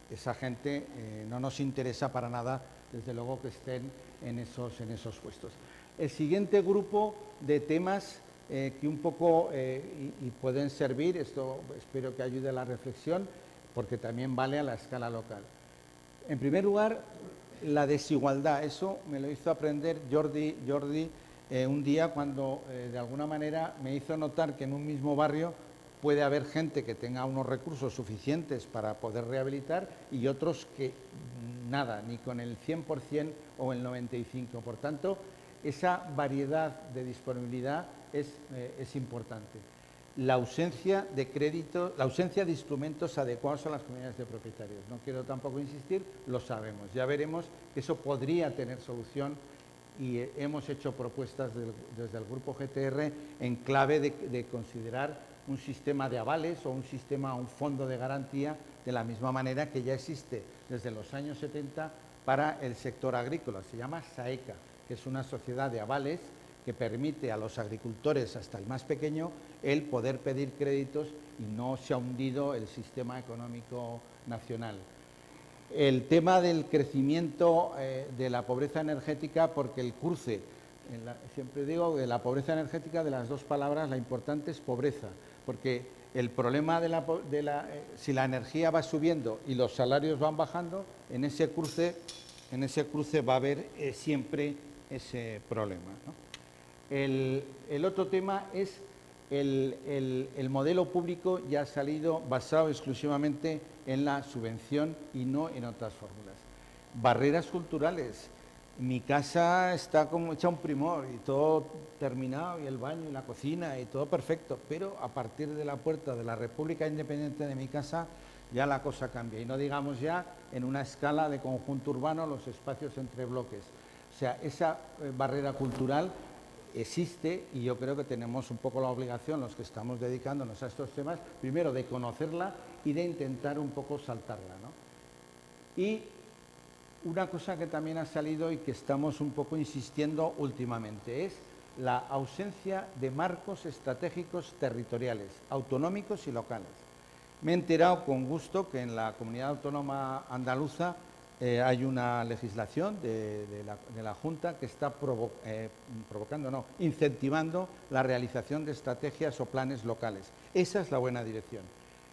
esa gente no nos interesa para nada, desde luego, que estén en esos puestos. El siguiente grupo de temas que un poco y pueden servir, esto espero que ayude a la reflexión, porque también vale a la escala local. En primer lugar, la desigualdad. Eso me lo hizo aprender Jordi un día cuando de alguna manera me hizo notar que en un mismo barrio puede haber gente que tenga unos recursos suficientes para poder rehabilitar y otros que nada, ni con el 100% o el 95%. Por tanto, esa variedad de disponibilidad es importante. La ausencia de crédito, la ausencia de instrumentos adecuados a las comunidades de propietarios. No quiero tampoco insistir, lo sabemos. Ya veremos que eso podría tener solución y hemos hecho propuestas desde el Grupo GTR en clave de considerar un sistema de avales o un fondo de garantía, de la misma manera que ya existe desde los años 70 para el sector agrícola. Se llama SAECA, que es una sociedad de avales que permite a los agricultores, hasta el más pequeño, el poder pedir créditos y no se ha hundido el sistema económico nacional. El tema del crecimiento de la pobreza energética, porque el cruce, siempre digo que la pobreza energética, de las dos palabras, la importante es pobreza, porque el problema si la energía va subiendo y los salarios van bajando, en ese cruce va a haber siempre ese problema, ¿no? El otro tema es el modelo público, ya ha salido basado exclusivamente en la subvención y no en otras fórmulas. Barreras culturales. Mi casa está como hecha un primor y todo terminado, y el baño y la cocina y todo perfecto, pero a partir de la puerta de la República Independiente de mi casa ya la cosa cambia. Y no digamos ya en una escala de conjunto urbano los espacios entre bloques. O sea, esa barrera cultural existe y yo creo que tenemos un poco la obligación, los que estamos dedicándonos a estos temas, primero de conocerla y de intentar un poco saltarla, ¿no? Y una cosa que también ha salido y que estamos un poco insistiendo últimamente es la ausencia de marcos estratégicos territoriales, autonómicos y locales. Me he enterado con gusto que en la comunidad autónoma andaluza hay una legislación de la Junta que está incentivando la realización de estrategias o planes locales. Esa es la buena dirección.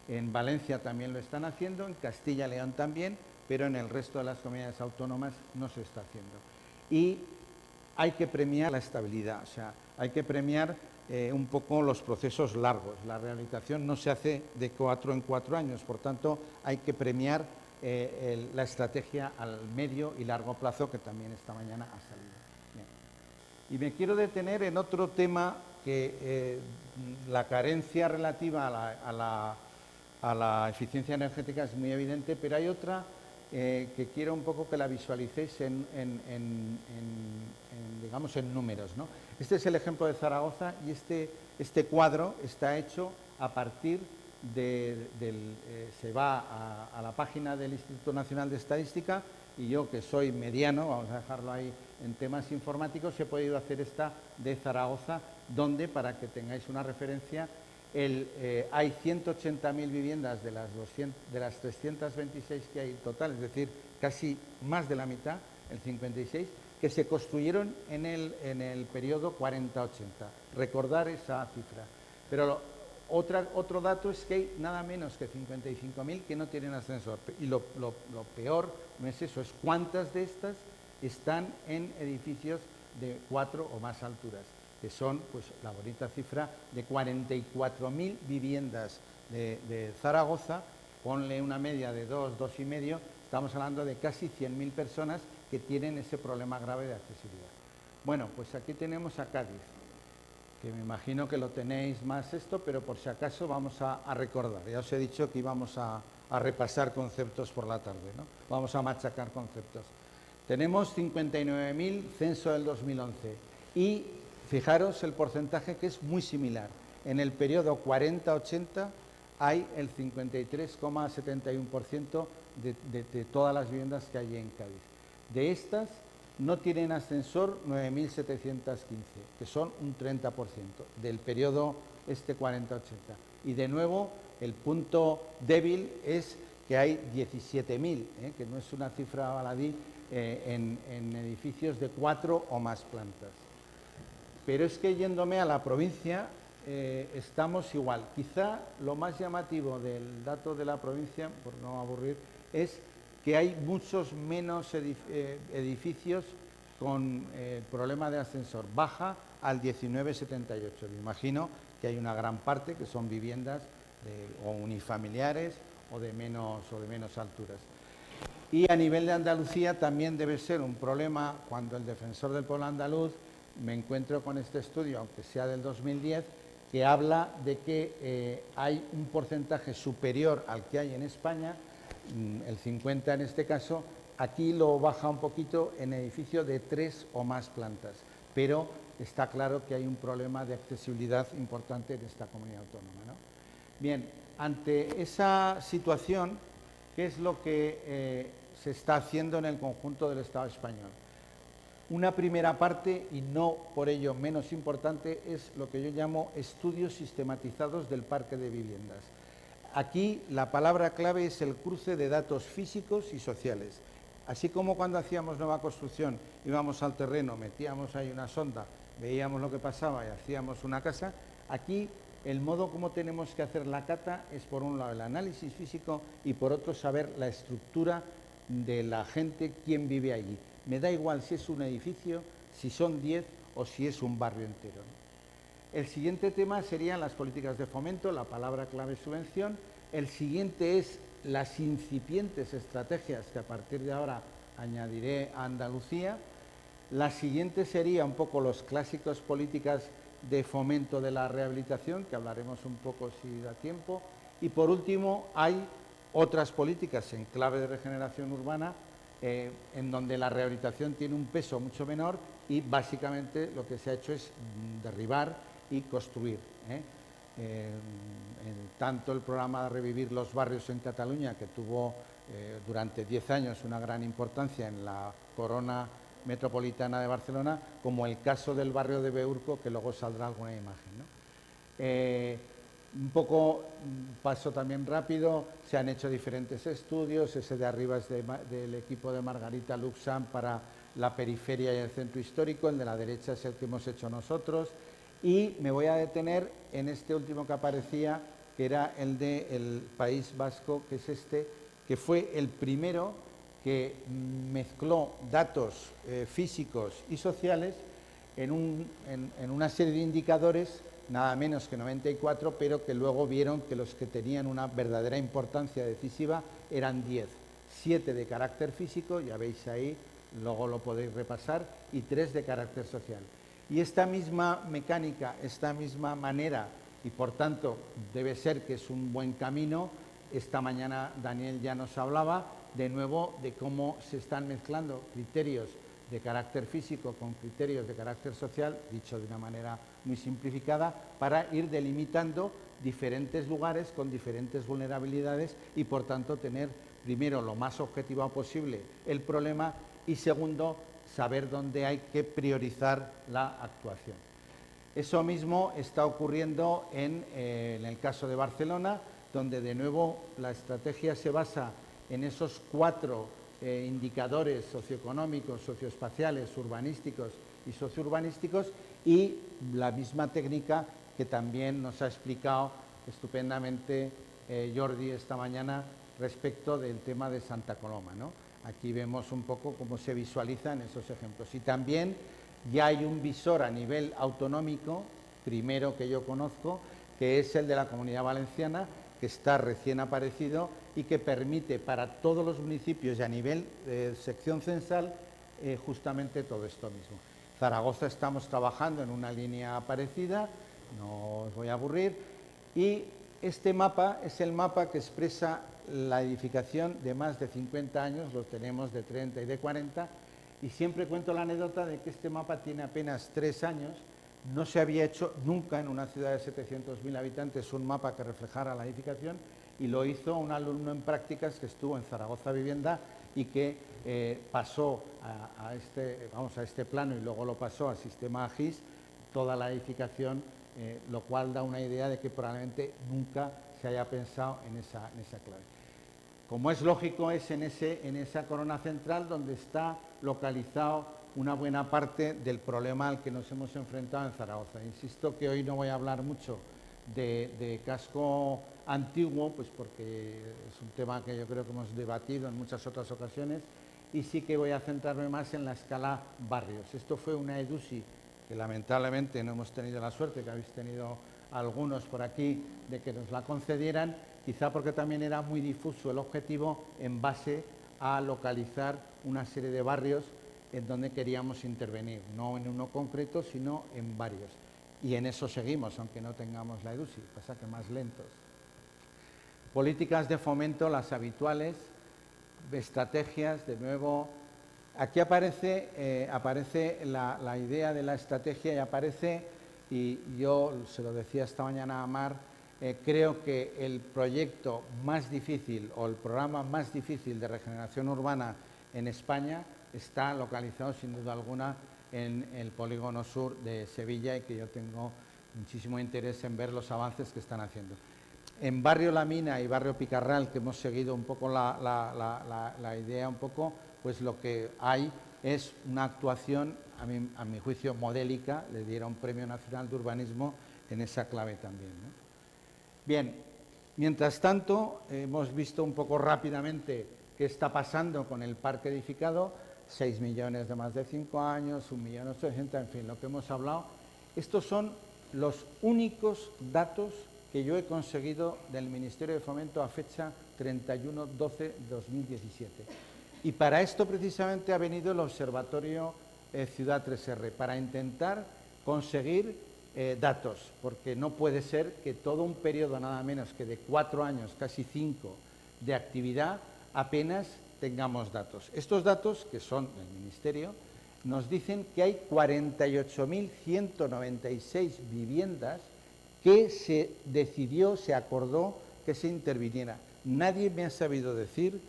En Valencia también lo están haciendo, en Castilla y León también, pero en el resto de las comunidades autónomas no se está haciendo. Y hay que premiar la estabilidad, o sea, hay que premiar un poco los procesos largos. La rehabilitación no se hace de 4 en 4 años, por tanto, hay que premiar la estrategia al medio y largo plazo, que también esta mañana ha salido. Bien. Y me quiero detener en otro tema que la carencia relativa a la eficiencia energética es muy evidente, pero hay otra que quiero un poco que la visualicéis digamos, en números, ¿no? Este es el ejemplo de Zaragoza y este cuadro está hecho a partir se va a la página del Instituto Nacional de Estadística y yo, que soy mediano, vamos a dejarlo ahí en temas informáticos, he podido hacer esta de Zaragoza, donde, para que tengáis una referencia, hay 180.000 viviendas de las 326 que hay en total, es decir, casi más de la mitad, el 56%, que se construyeron en el periodo 40-80. Recordar esa cifra. Pero otro dato es que hay nada menos que 55.000 que no tienen ascensor. Y lo peor no es eso, es cuántas de estas están en edificios de 4 o más alturas, que son, pues, la bonita cifra de 44.000 viviendas de Zaragoza. Ponle una media de 2, 2,5, estamos hablando de casi 100.000 personas que tienen ese problema grave de accesibilidad. Bueno, pues aquí tenemos a Cádiz, que me imagino que lo tenéis más esto, pero por si acaso vamos a recordar. Ya os he dicho que íbamos a repasar conceptos por la tarde, ¿no? Vamos a machacar conceptos. Tenemos 59.000, censo del 2011, y Fijaros el porcentaje que es muy similar. En el periodo 40-80 hay el 53,71% de todas las viviendas que hay en Cádiz. De estas no tienen ascensor 9.715, que son un 30% del periodo 40-80. Y de nuevo, el punto débil es que hay 17.000, que no es una cifra baladí, en edificios de 4 o más plantas. Pero es que yéndome a la provincia, estamos igual. Quizá lo más llamativo del dato de la provincia, por no aburrir, es que hay muchos menos edificios con problema de ascensor. Baja al 19,78. Me imagino que hay una gran parte que son viviendas o unifamiliares o de menos alturas. Y a nivel de Andalucía también debe ser un problema cuando el Defensor del Pueblo Andaluz me encuentro con este estudio, aunque sea del 2010, que habla de que hay un porcentaje superior al que hay en España, el 50 en este caso. Aquí lo baja un poquito en edificios de 3 o más plantas, pero está claro que hay un problema de accesibilidad importante en esta comunidad autónoma, ¿no? Bien, ante esa situación, ¿qué es lo que se está haciendo en el conjunto del Estado español? Una primera parte, y no por ello menos importante, es lo que yo llamo estudios sistematizados del parque de viviendas. Aquí la palabra clave es el cruce de datos físicos y sociales. Así como cuando hacíamos nueva construcción, íbamos al terreno, metíamos ahí una sonda, veíamos lo que pasaba y hacíamos una casa, aquí el modo como tenemos que hacer la cata es, por un lado, el análisis físico y, por otro, saber la estructura de la gente, quién vive allí. Me da igual si es un edificio, si son 10 o si es un barrio entero, ¿no? El siguiente tema serían las políticas de fomento, la palabra clave es subvención. El siguiente es las incipientes estrategias que a partir de ahora añadiré a Andalucía. La siguiente sería un poco los clásicos políticas de fomento de la rehabilitación, que hablaremos un poco si da tiempo. Y por último, hay otras políticas en clave de regeneración urbana, en donde la rehabilitación tiene un peso mucho menor y básicamente lo que se ha hecho es derribar y construir. Tanto el programa de Revivir los Barrios en Cataluña, que tuvo durante 10 años una gran importancia en la corona metropolitana de Barcelona, como el caso del barrio de Beurco, que luego saldrá alguna imagen, ¿no? Un poco, paso también rápido, se han hecho diferentes estudios. Ese de arriba es del equipo de Margarita Luxan para la periferia y el centro histórico, el de la derecha es el que hemos hecho nosotros, y me voy a detener en este último que aparecía, que era el del País Vasco, que es este, que fue el primero que mezcló datos físicos y sociales en una serie de indicadores, nada menos que 94, pero que luego vieron que los que tenían una verdadera importancia decisiva eran 10, 7 de carácter físico, ya veis ahí, luego lo podéis repasar, y 3 de carácter social. Y esta misma mecánica, esta misma manera, y por tanto debe ser que es un buen camino. Esta mañana Daniel ya nos hablaba de nuevo de cómo se están mezclando criterios de carácter físico con criterios de carácter social, dicho de una manera muy simplificada, para ir delimitando diferentes lugares con diferentes vulnerabilidades y, por tanto, tener, primero, lo más objetivo posible el problema y, segundo, saber dónde hay que priorizar la actuación. Eso mismo está ocurriendo en el caso de Barcelona, donde, de nuevo, la estrategia se basa en esos 4 indicadores socioeconómicos, socioespaciales, urbanísticos y sociourbanísticos, y la misma técnica que también nos ha explicado estupendamente Jordi esta mañana respecto del tema de Santa Coloma, ¿no? Aquí vemos un poco cómo se visualizan esos ejemplos. Y también ya hay un visor a nivel autonómico, primero que yo conozco, que es el de la Comunidad Valenciana, que está recién aparecido y que permite para todos los municipios y a nivel de sección censal justamente todo esto mismo. Zaragoza estamos trabajando en una línea parecida, no os voy a aburrir, y este mapa es el mapa que expresa la edificación de más de 50 años, lo tenemos de 30 y de 40, y siempre cuento la anécdota de que este mapa tiene apenas 3 años, No se había hecho nunca en una ciudad de 700.000 habitantes un mapa que reflejara la edificación, y lo hizo un alumno en prácticas que estuvo en Zaragoza Vivienda y que pasó a este plano y luego lo pasó al sistema AGIS, toda la edificación, lo cual da una idea de que probablemente nunca se haya pensado en esa clave. Como es lógico, es en esa corona central donde está localizado una buena parte del problema al que nos hemos enfrentado en Zaragoza. Insisto que hoy no voy a hablar mucho de casco antiguo, pues porque es un tema que yo creo que hemos debatido en muchas otras ocasiones, y sí que voy a centrarme más en la escala barrios. Esto fue una EDUSI que lamentablemente no hemos tenido la suerte, que habéis tenido algunos por aquí, de que nos la concedieran, quizá porque también era muy difuso el objetivo en base a localizar una serie de barrios en donde queríamos intervenir, no en uno concreto, sino en varios. Y en eso seguimos, aunque no tengamos la EDUSI, pasa que más lentos. Políticas de fomento, las habituales, estrategias, de nuevo. Aquí aparece la idea de la estrategia y aparece, y yo se lo decía esta mañana a Mar, creo que el proyecto más difícil o el programa más difícil de regeneración urbana en España está localizado sin duda alguna en el polígono sur de Sevilla, y que yo tengo muchísimo interés en ver los avances que están haciendo. En Barrio La Mina y Barrio Picarral, que hemos seguido un poco la idea, pues lo que hay es una actuación, a mi juicio, modélica. Le diera un Premio Nacional de Urbanismo en esa clave también, ¿no? Bien, mientras tanto, hemos visto un poco rápidamente qué está pasando con el parque edificado: 6 millones de más de 5 años, 1.800.000, en fin, lo que hemos hablado. Estos son los únicos datos que yo he conseguido del Ministerio de Fomento a fecha 31/12/2017. Y para esto precisamente ha venido el Observatorio Ciudad 3R, para intentar conseguir datos, porque no puede ser que todo un periodo nada menos que de 4 años, casi 5, de actividad, apenas tengamos datos. Estos datos, que son del Ministerio, nos dicen que hay 48.196 viviendas que se decidió, se acordó que se interviniera. Nadie me ha sabido decir,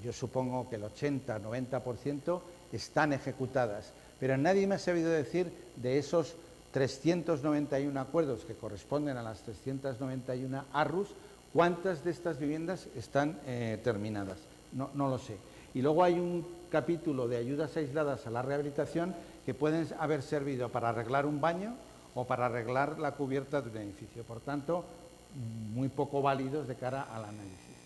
yo supongo que el 80-90% están ejecutadas, pero nadie me ha sabido decir de esos 391 acuerdos que corresponden a las 391 ARRUs, cuántas de estas viviendas están terminadas. No lo sé. Y luego hay un capítulo de ayudas aisladas a la rehabilitación que pueden haber servido para arreglar un baño o para arreglar la cubierta de un edificio. Por tanto, muy poco válidos de cara al análisis.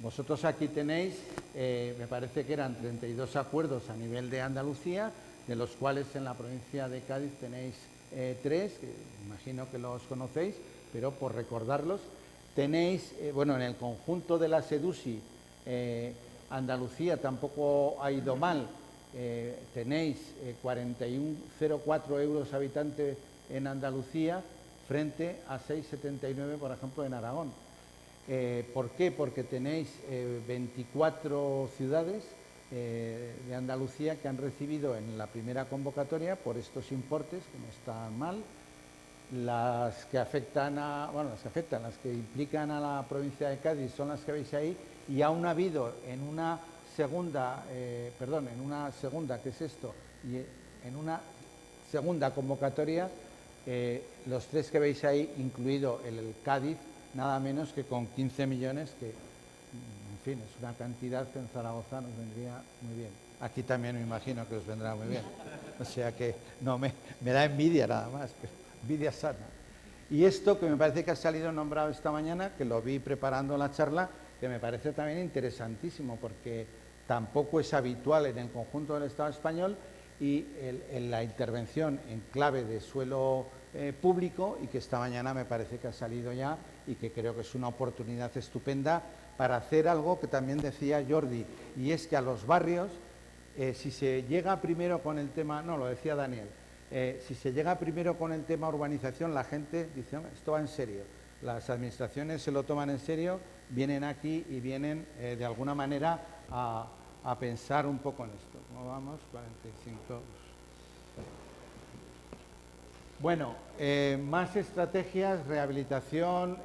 Vosotros aquí tenéis, me parece que eran 32 acuerdos a nivel de Andalucía, de los cuales en la provincia de Cádiz tenéis 3, que imagino que los conocéis, pero por recordarlos. Tenéis, bueno, en el conjunto de la SEDUSI, Andalucía tampoco ha ido mal. Tenéis 41,04 euros habitante en Andalucía frente a 6,79, por ejemplo, en Aragón. ¿Por qué? Porque tenéis 24 ciudades de Andalucía que han recibido en la primera convocatoria por estos importes, que no están mal. Las que afectan las que implican a la provincia de Cádiz son las que veis ahí, y aún ha habido en una segunda, ¿qué es esto? Y en una segunda convocatoria, los 3 que veis ahí, incluido el Cádiz, nada menos que con 15 millones, que, en fin, es una cantidad que en Zaragoza nos vendría muy bien. Aquí también me imagino que os vendrá muy bien. O sea que no me da envidia nada más, pero envidia sana. Y esto que me parece que ha salido nombrado esta mañana, que lo vi preparando la charla, que me parece también interesantísimo, porque tampoco es habitual en el conjunto del Estado español, y en la intervención en clave de suelo público, y que esta mañana me parece que ha salido ya, y que creo que es una oportunidad estupenda para hacer algo que también decía Jordi, y es que a los barrios, si se llega primero con el tema, no, lo decía Daniel, si se llega primero con el tema urbanización, la gente dice, esto va en serio, las administraciones se lo toman en serio, vienen aquí y vienen de alguna manera a pensar un poco en esto. ¿Cómo vamos? 45. Bueno, más estrategias, rehabilitación,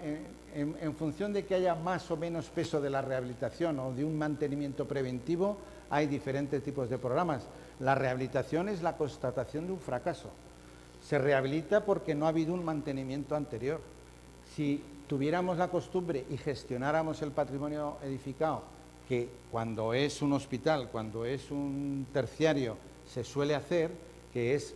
en función de que haya más o menos peso de la rehabilitación o de un mantenimiento preventivo, hay diferentes tipos de programas. La rehabilitación es la constatación de un fracaso. Se rehabilita porque no ha habido un mantenimiento anterior. Si tuviéramos la costumbre y gestionáramos el patrimonio edificado, que cuando es un hospital, cuando es un terciario, se suele hacer, que es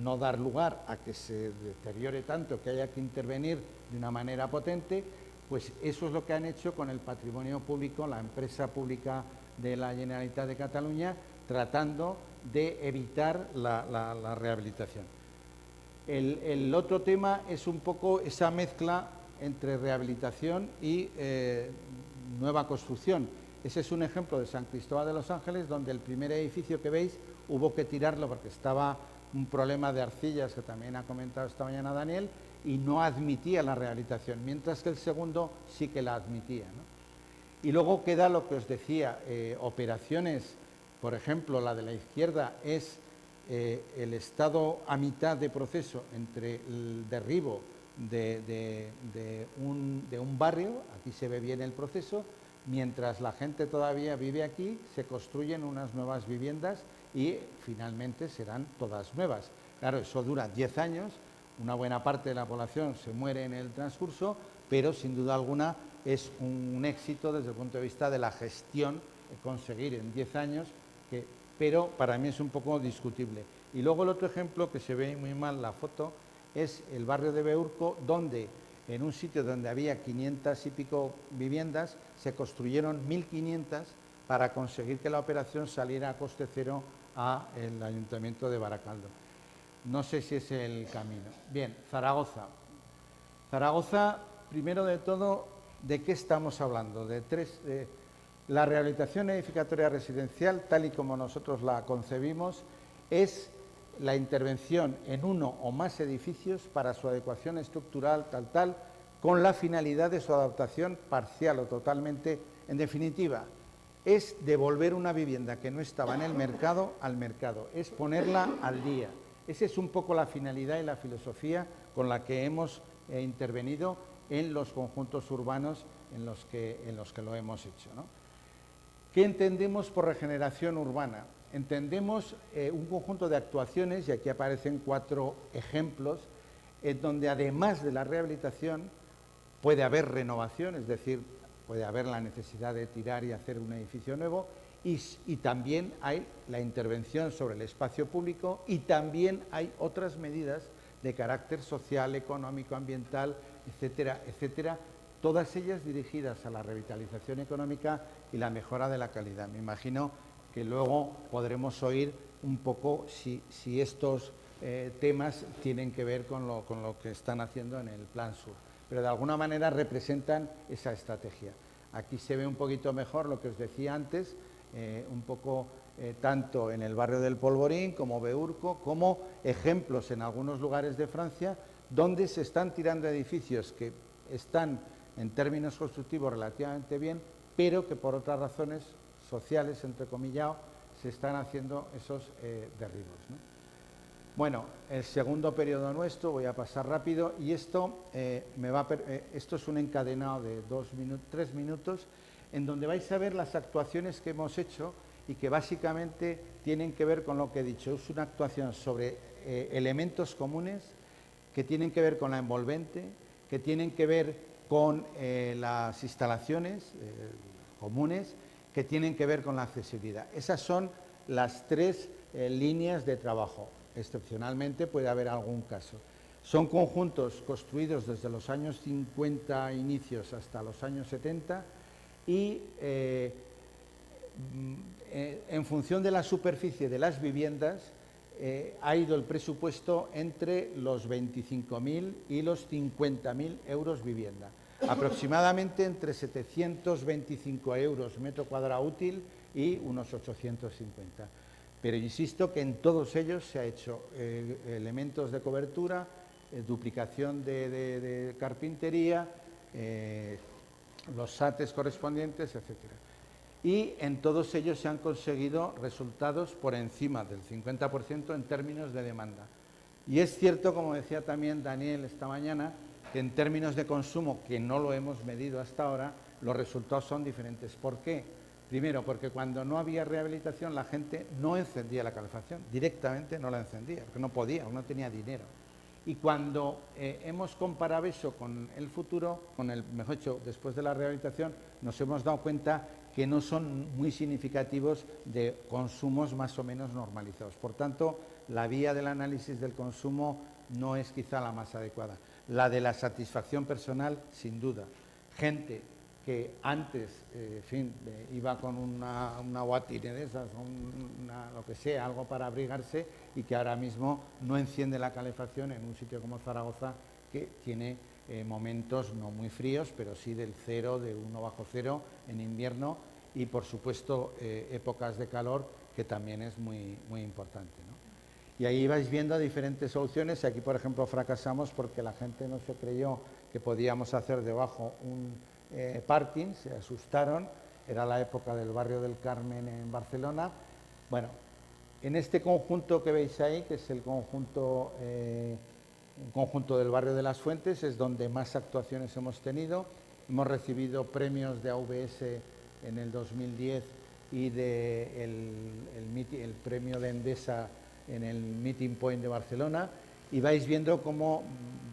no dar lugar a que se deteriore tanto, que haya que intervenir de una manera potente, pues eso es lo que han hecho con el patrimonio público, la empresa pública de la Generalitat de Cataluña, tratando de evitar la rehabilitación. El otro tema es un poco esa mezcla entre rehabilitación y nueva construcción. Ese es un ejemplo de San Cristóbal de los Ángeles, donde el primer edificio que veis hubo que tirarlo porque estaba un problema de arcillas, que también ha comentado esta mañana Daniel, y no admitía la rehabilitación, mientras que el segundo sí que la admitía, ¿no? Y luego queda lo que os decía, operaciones, por ejemplo, la de la izquierda es el estado a mitad de proceso entre el derribo de un barrio, aquí se ve bien el proceso, mientras la gente todavía vive aquí, se construyen unas nuevas viviendas y finalmente serán todas nuevas. Claro, eso dura 10 años, una buena parte de la población se muere en el transcurso, pero sin duda alguna es un éxito desde el punto de vista de la gestión, conseguir en 10 años, pero para mí es un poco discutible. Y luego el otro ejemplo, que se ve muy mal la foto, es el barrio de Beurco, donde en un sitio donde había 500 y pico viviendas, se construyeron 1.500 para conseguir que la operación saliera a coste cero al Ayuntamiento de Baracaldo. No sé si es el camino. Bien, Zaragoza. Zaragoza, primero de todo, ¿de qué estamos hablando? La rehabilitación edificatoria residencial, tal y como nosotros la concebimos, es la intervención en uno o más edificios para su adecuación estructural, con la finalidad de su adaptación parcial o totalmente. En definitiva, es devolver una vivienda que no estaba en el mercado al mercado, es ponerla al día. Esa es un poco la finalidad y la filosofía con la que hemos intervenido en los conjuntos urbanos en los que lo hemos hecho, ¿no? ¿Qué entendemos por regeneración urbana? Entendemos un conjunto de actuaciones, y aquí aparecen 4 ejemplos, en donde además de la rehabilitación puede haber renovación, es decir, puede haber la necesidad de tirar y hacer un edificio nuevo, y también hay la intervención sobre el espacio público, y también hay otras medidas de carácter social, económico, ambiental, etcétera, etcétera, todas ellas dirigidas a la revitalización económica y la mejora de la calidad. Me imagino que luego podremos oír un poco si estos temas tienen que ver con lo que están haciendo en el Plan Sur, pero de alguna manera representan esa estrategia. Aquí se ve un poquito mejor lo que os decía antes, un poco tanto en el barrio del Polvorín como Beurco, como ejemplos en algunos lugares de Francia, donde se están tirando edificios que están en términos constructivos relativamente bien, pero que por otras razones sociales, entrecomillado, se están haciendo esos derribos, ¿no? Bueno, el segundo periodo nuestro, voy a pasar rápido, y esto es un encadenado de 3 minutos, en donde vais a ver las actuaciones que hemos hecho y que básicamente tienen que ver con lo que he dicho. Es una actuación sobre elementos comunes que tienen que ver con la envolvente, que tienen que ver con las instalaciones comunes, que tienen que ver con la accesibilidad. Esas son las 3 líneas de trabajo. Excepcionalmente puede haber algún caso. Son conjuntos construidos desde los años 50 inicios hasta los años 70 y en función de la superficie de las viviendas ha ido el presupuesto entre los 25.000 y los 50.000 euros vivienda. Aproximadamente entre 725 euros metro cuadrado útil y unos 850. Pero insisto que en todos ellos se ha hecho elementos de cobertura, duplicación de carpintería, los SATES correspondientes, etcétera. Y en todos ellos se han conseguido resultados por encima del 50% en términos de demanda. Y es cierto, como decía también Daniel esta mañana, que en términos de consumo, que no lo hemos medido hasta ahora, los resultados son diferentes. ¿Por qué? Primero, porque cuando no había rehabilitación la gente no encendía la calefacción, directamente no la encendía, porque no podía, no tenía dinero. Y cuando hemos comparado eso con el futuro, mejor dicho, después de la rehabilitación, nos hemos dado cuenta que no son muy significativos de consumos más o menos normalizados. Por tanto, la vía del análisis del consumo no es quizá la más adecuada. La de la satisfacción personal, sin duda. Gente que antes, iba con una guatine de esas, lo que sea, algo para abrigarse, y que ahora mismo no enciende la calefacción en un sitio como Zaragoza, que tiene momentos no muy fríos, pero sí del 0, de 1 bajo 0 en invierno, y por supuesto épocas de calor, que también es muy, muy importante, ¿no? Y ahí vais viendo diferentes soluciones. Aquí, por ejemplo, fracasamos porque la gente no se creyó que podíamos hacer debajo un parking, se asustaron. Era la época del barrio del Carmen en Barcelona. Bueno, en este conjunto que veis ahí, que es el conjunto del barrio de las Fuentes, es donde más actuaciones hemos tenido. Hemos recibido premios de AVS en el 2010 y el premio de Endesa en el Meeting Point de Barcelona, y vais viendo cómo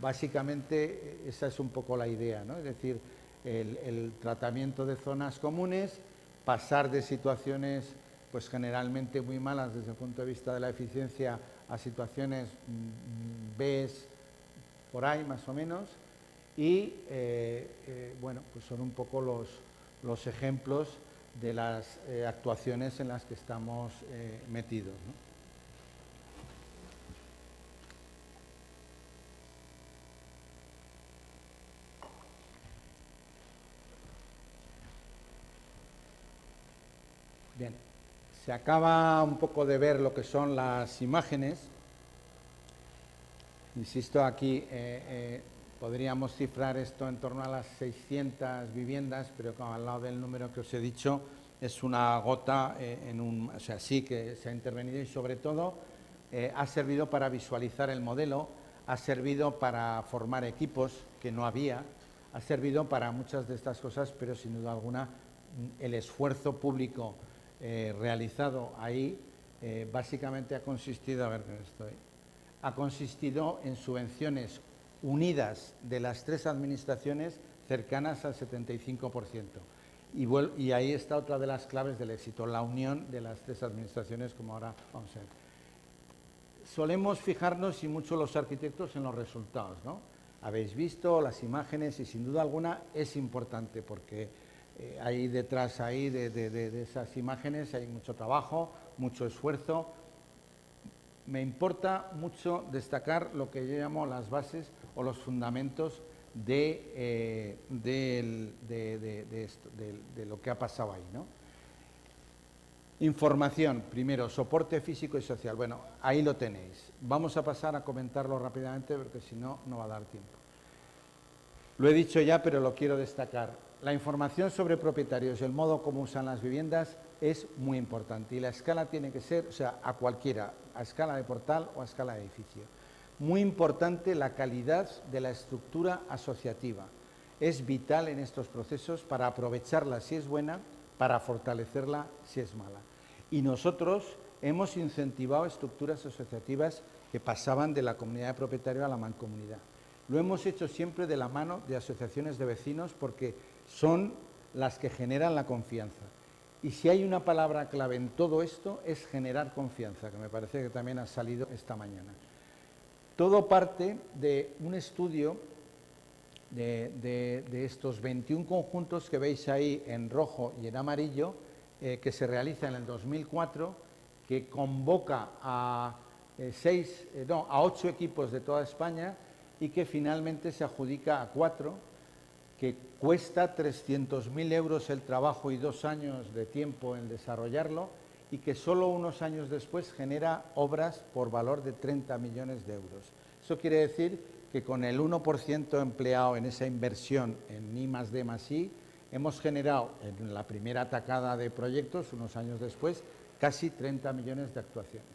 básicamente esa es un poco la idea, ¿no? Es decir, el tratamiento de zonas comunes, pasar de situaciones pues generalmente muy malas desde el punto de vista de la eficiencia a situaciones Bs por ahí más o menos, y bueno, pues son un poco los ejemplos de las actuaciones en las que estamos metidos, ¿no? Bien, se acaba un poco de ver lo que son las imágenes. Insisto, aquí podríamos cifrar esto en torno a las 600 viviendas, pero como al lado del número que os he dicho, es una gota o sea, sí que se ha intervenido, y sobre todo ha servido para visualizar el modelo, ha servido para formar equipos que no había, ha servido para muchas de estas cosas, pero sin duda alguna el esfuerzo público realizado ahí básicamente ha consistido, ha consistido en subvenciones unidas de las 3 administraciones cercanas al 75%. Y ahí está otra de las claves del éxito, la unión de las 3 administraciones, como ahora vamos a ver. Solemos fijarnos, y mucho los arquitectos, en los resultados, ¿no? Habéis visto las imágenes y sin duda alguna es importante porque hay detrás ahí de esas imágenes hay mucho trabajo, mucho esfuerzo. Me importa mucho destacar lo que yo llamo las bases o los fundamentos de lo que ha pasado ahí, ¿no? Información, primero, soporte físico y social. Bueno, ahí lo tenéis. Vamos a pasar a comentarlo rápidamente porque si no, no va a dar tiempo. Lo he dicho ya, pero lo quiero destacar. La información sobre propietarios y el modo como usan las viviendas es muy importante, y la escala tiene que ser, o sea, a cualquiera, a escala de portal o a escala de edificio. Muy importante la calidad de la estructura asociativa. Es vital en estos procesos para aprovecharla si es buena, para fortalecerla si es mala. Y nosotros hemos incentivado estructuras asociativas que pasaban de la comunidad de propietarios a la mancomunidad. Lo hemos hecho siempre de la mano de asociaciones de vecinos porque son las que generan la confianza. Y si hay una palabra clave en todo esto es generar confianza, que me parece que también ha salido esta mañana. Todo parte de un estudio de estos 21 conjuntos que veis ahí en rojo y en amarillo, que se realiza en el 2004, que convoca a 8 equipos de toda España y que finalmente se adjudica a 4, que cuesta 300.000 euros el trabajo y 2 años de tiempo en desarrollarlo, y que solo unos años después genera obras por valor de 30 millones de euros. Eso quiere decir que con el 1% empleado en esa inversión en I+D+I, hemos generado en la primera atacada de proyectos, unos años después, casi 30 millones de actuaciones.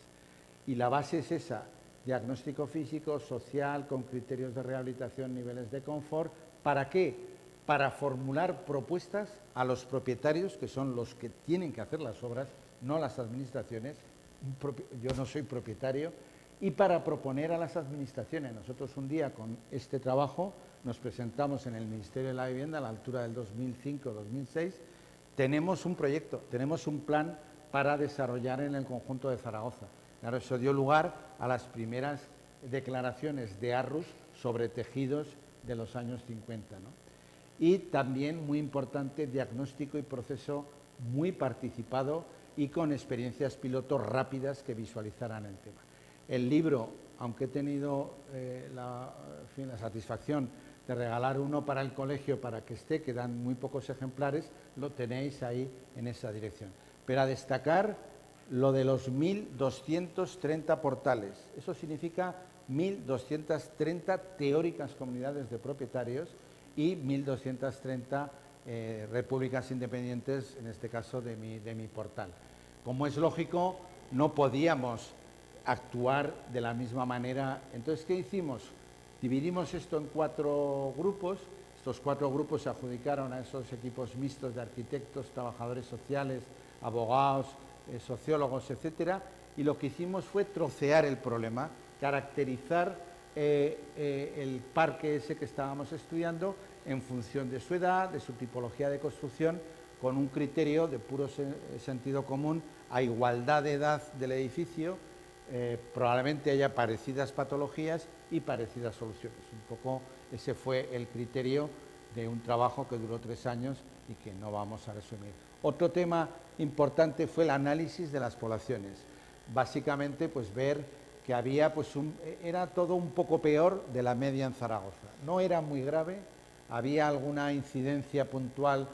Y la base es esa, diagnóstico físico, social, con criterios de rehabilitación, niveles de confort. ¿Para qué? Para formular propuestas a los propietarios, que son los que tienen que hacer las obras, no las administraciones. Yo no soy propietario. Y para proponer a las administraciones. Nosotros un día con este trabajo nos presentamos en el Ministerio de la Vivienda a la altura del 2005-2006. Tenemos un proyecto, tenemos un plan para desarrollar en el conjunto de Zaragoza. Claro, eso dio lugar a las primeras declaraciones de Arrus sobre tejidos de los años 50, ¿no? Y también, muy importante, diagnóstico y proceso muy participado y con experiencias piloto rápidas que visualizaran el tema. El libro, aunque he tenido la satisfacción de regalar uno para el colegio para que esté, quedan muy pocos ejemplares, lo tenéis ahí en esa dirección. Pero a destacar lo de los 1.230 portales. Eso significa 1.230 teóricas comunidades de propietarios y 1.230 repúblicas independientes, en este caso de mi portal. Como es lógico, no podíamos actuar de la misma manera. Entonces, ¿qué hicimos? Dividimos esto en 4 grupos. Estos 4 grupos se adjudicaron a esos equipos mixtos de arquitectos, trabajadores sociales, abogados, sociólogos, etcétera. Y lo que hicimos fue trocear el problema, caracterizar el parque ese que estábamos estudiando en función de su edad, de su tipología de construcción, con un criterio de puro sentido común a igualdad de edad del edificio. Probablemente haya parecidas patologías y parecidas soluciones. Un poco ese fue el criterio de un trabajo que duró 3 años y que no vamos a resumir. Otro tema importante fue el análisis de las poblaciones. Básicamente, pues ver que había, pues era todo un poco peor de la media en Zaragoza. No era muy grave, había alguna incidencia puntual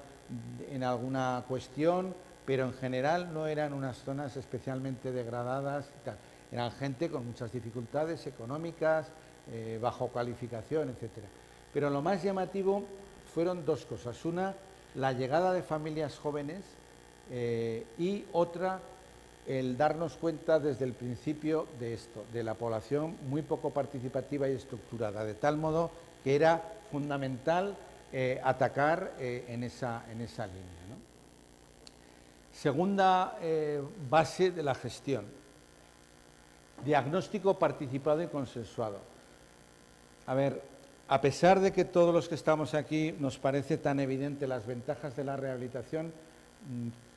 en alguna cuestión, pero en general no eran unas zonas especialmente degradadas y tal. Eran gente con muchas dificultades económicas, bajo cualificación, etcétera. Pero lo más llamativo fueron 2 cosas. Una, la llegada de familias jóvenes y otra, el darnos cuenta desde el principio de esto, de la población muy poco participativa y estructurada, de tal modo que era fundamental atacar en esa línea, ¿no? Segunda base de la gestión. Diagnóstico participado y consensuado. A ver, a pesar de que todos los que estamos aquí nos parece tan evidente las ventajas de la rehabilitación,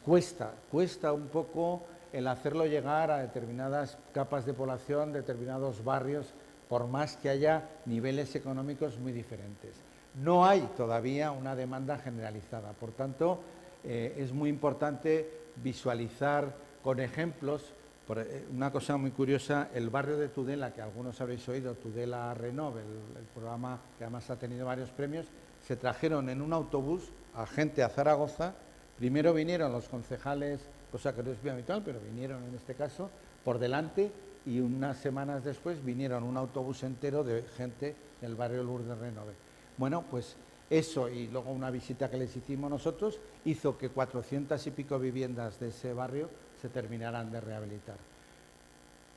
cuesta un poco el hacerlo llegar a determinadas capas de población, determinados barrios, por más que haya niveles económicos muy diferentes. No hay todavía una demanda generalizada, por tanto, es muy importante visualizar con ejemplos. Una cosa muy curiosa, el barrio de Tudela, que algunos habréis oído, Tudela Renove, el programa que además ha tenido varios premios, se trajeron en un autobús a gente a Zaragoza. Primero vinieron los concejales, cosa que no es muy habitual, pero vinieron en este caso por delante, y unas semanas después vinieron un autobús entero de gente del barrio Lourdes Renove. Bueno, pues eso y luego una visita que les hicimos nosotros hizo que 400 y pico viviendas de ese barrio se terminarán de rehabilitar.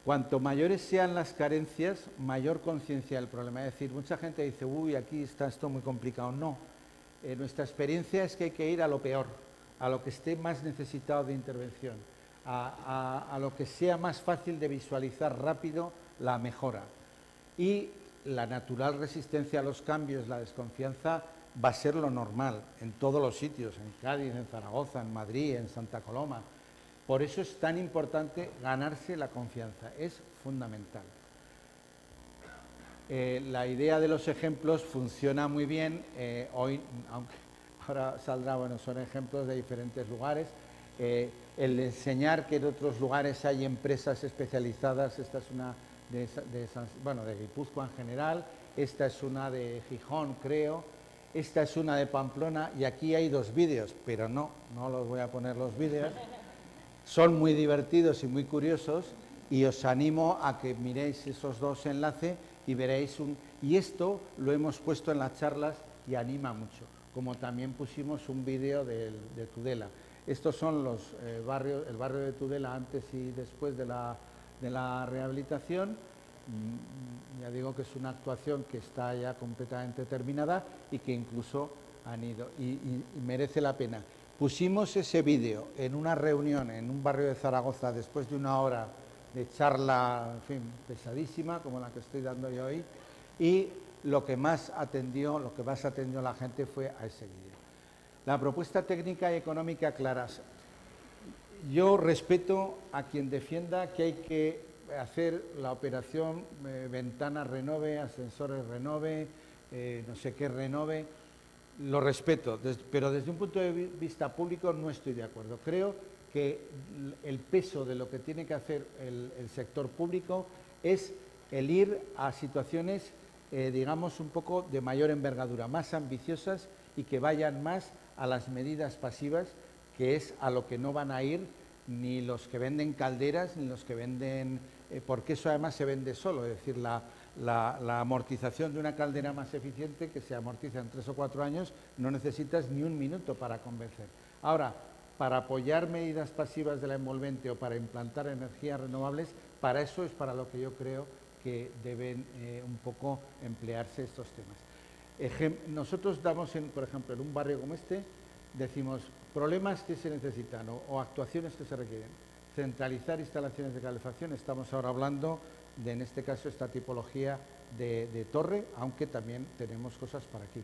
Cuanto mayores sean las carencias, mayor conciencia del problema. Es decir, mucha gente dice, uy, aquí está esto muy complicado. No, nuestra experiencia es que hay que ir a lo peor, a lo que esté más necesitado de intervención, a lo que sea más fácil de visualizar rápido la mejora. Y la natural resistencia a los cambios, la desconfianza, va a ser lo normal en todos los sitios, en Cádiz, en Zaragoza, en Madrid, en Santa Coloma. Por eso es tan importante ganarse la confianza, es fundamental. La idea de los ejemplos funciona muy bien. Hoy, aunque ahora saldrá, bueno, son ejemplos de diferentes lugares. El enseñar que en otros lugares hay empresas especializadas, esta es una de Guipúzcoa en general, esta es una de Gijón, creo, esta es una de Pamplona, y aquí hay 2 vídeos, pero no los voy a poner los vídeos. Son muy divertidos y muy curiosos y os animo a que miréis esos 2 enlaces y veréis y esto lo hemos puesto en las charlas y anima mucho, como también pusimos un vídeo de Tudela. Estos son los barrios, el barrio de Tudela antes y después de la rehabilitación. Ya digo que es una actuación que está ya completamente terminada y que incluso han ido y merece la pena. Pusimos ese vídeo en una reunión en un barrio de Zaragoza después de una hora de charla, en fin, pesadísima, como la que estoy dando yo hoy, y lo que más atendió la gente fue a ese vídeo. La propuesta técnica y económica claras. Yo respeto a quien defienda que hay que hacer la operación ventanas renove, ascensores renove, no sé qué renove. Lo respeto, pero desde un punto de vista público no estoy de acuerdo. Creo que el peso de lo que tiene que hacer el sector público es el ir a situaciones, digamos, un poco de mayor envergadura, más ambiciosas y que vayan más a las medidas pasivas, que es a lo que no van a ir ni los que venden calderas, ni los que venden, porque eso además se vende solo, es decir, la amortización de una caldera más eficiente, que se amortiza en 3 o 4 años, no necesitas ni un minuto para convencer. Ahora, para apoyar medidas pasivas de la envolvente o para implantar energías renovables, para eso es para lo que yo creo que deben un poco emplearse estos temas. Nosotros damos, por ejemplo, en un barrio como este, decimos problemas que se necesitan o actuaciones que se requieren. Centralizar instalaciones de calefacción, estamos ahora hablando de, en este caso, esta tipología de torre, aunque también tenemos cosas para aquí.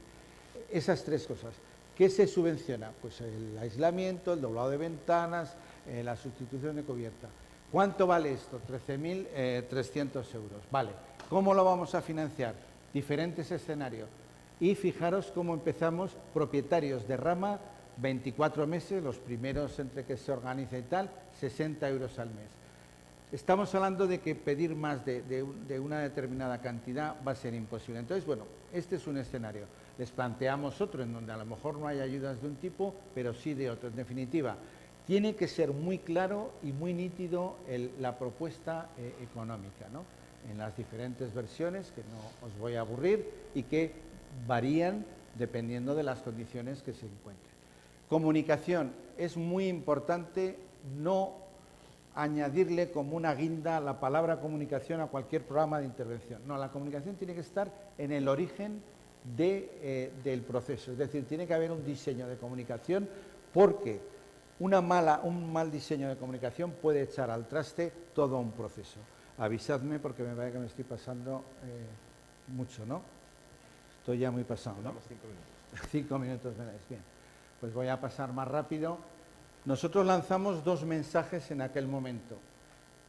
Esas 3 cosas. ¿Qué se subvenciona? Pues el aislamiento, el doblado de ventanas, la sustitución de cubierta. ¿Cuánto vale esto? 13.300 euros. Vale. ¿Cómo lo vamos a financiar? Diferentes escenarios. Y fijaros cómo empezamos, propietarios de rama, 24 meses, los primeros entre que se organiza y tal, 60 euros al mes. Estamos hablando de que pedir más de una determinada cantidad va a ser imposible. Entonces, bueno, este es un escenario. Les planteamos otro en donde a lo mejor no hay ayudas de un tipo, pero sí de otro. En definitiva, tiene que ser muy claro y muy nítido la propuesta económica, ¿no? En las diferentes versiones, que no os voy a aburrir, y que varían dependiendo de las condiciones que se encuentren. Comunicación. Es muy importante no añadirle como una guinda la palabra comunicación a cualquier programa de intervención. No, la comunicación tiene que estar en el origen del proceso. Es decir, tiene que haber un diseño de comunicación, porque un mal diseño de comunicación puede echar al traste todo un proceso. Avisadme porque me parece que me estoy pasando mucho, ¿no? Estoy ya muy pasado, ¿no? 5 minutos. 5 minutos tenéis, bien. Pues voy a pasar más rápido. Nosotros lanzamos 2 mensajes en aquel momento.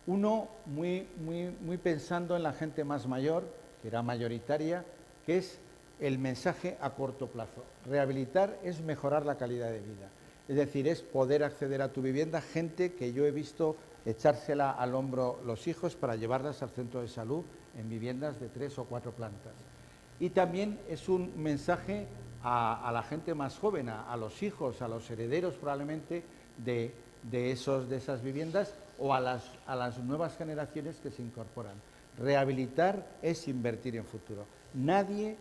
Uno, muy pensando en la gente más mayor, que era mayoritaria, que es el mensaje a corto plazo. Rehabilitar es mejorar la calidad de vida. Es decir, es poder acceder a tu vivienda, gente que yo he visto echársela al hombro los hijos para llevarlas al centro de salud en viviendas de 3 o 4 plantas. Y también es un mensaje a la gente más joven, a los hijos, a los herederos probablemente de esas viviendas, o a las nuevas generaciones que se incorporan. Rehabilitar es invertir en futuro. Nadie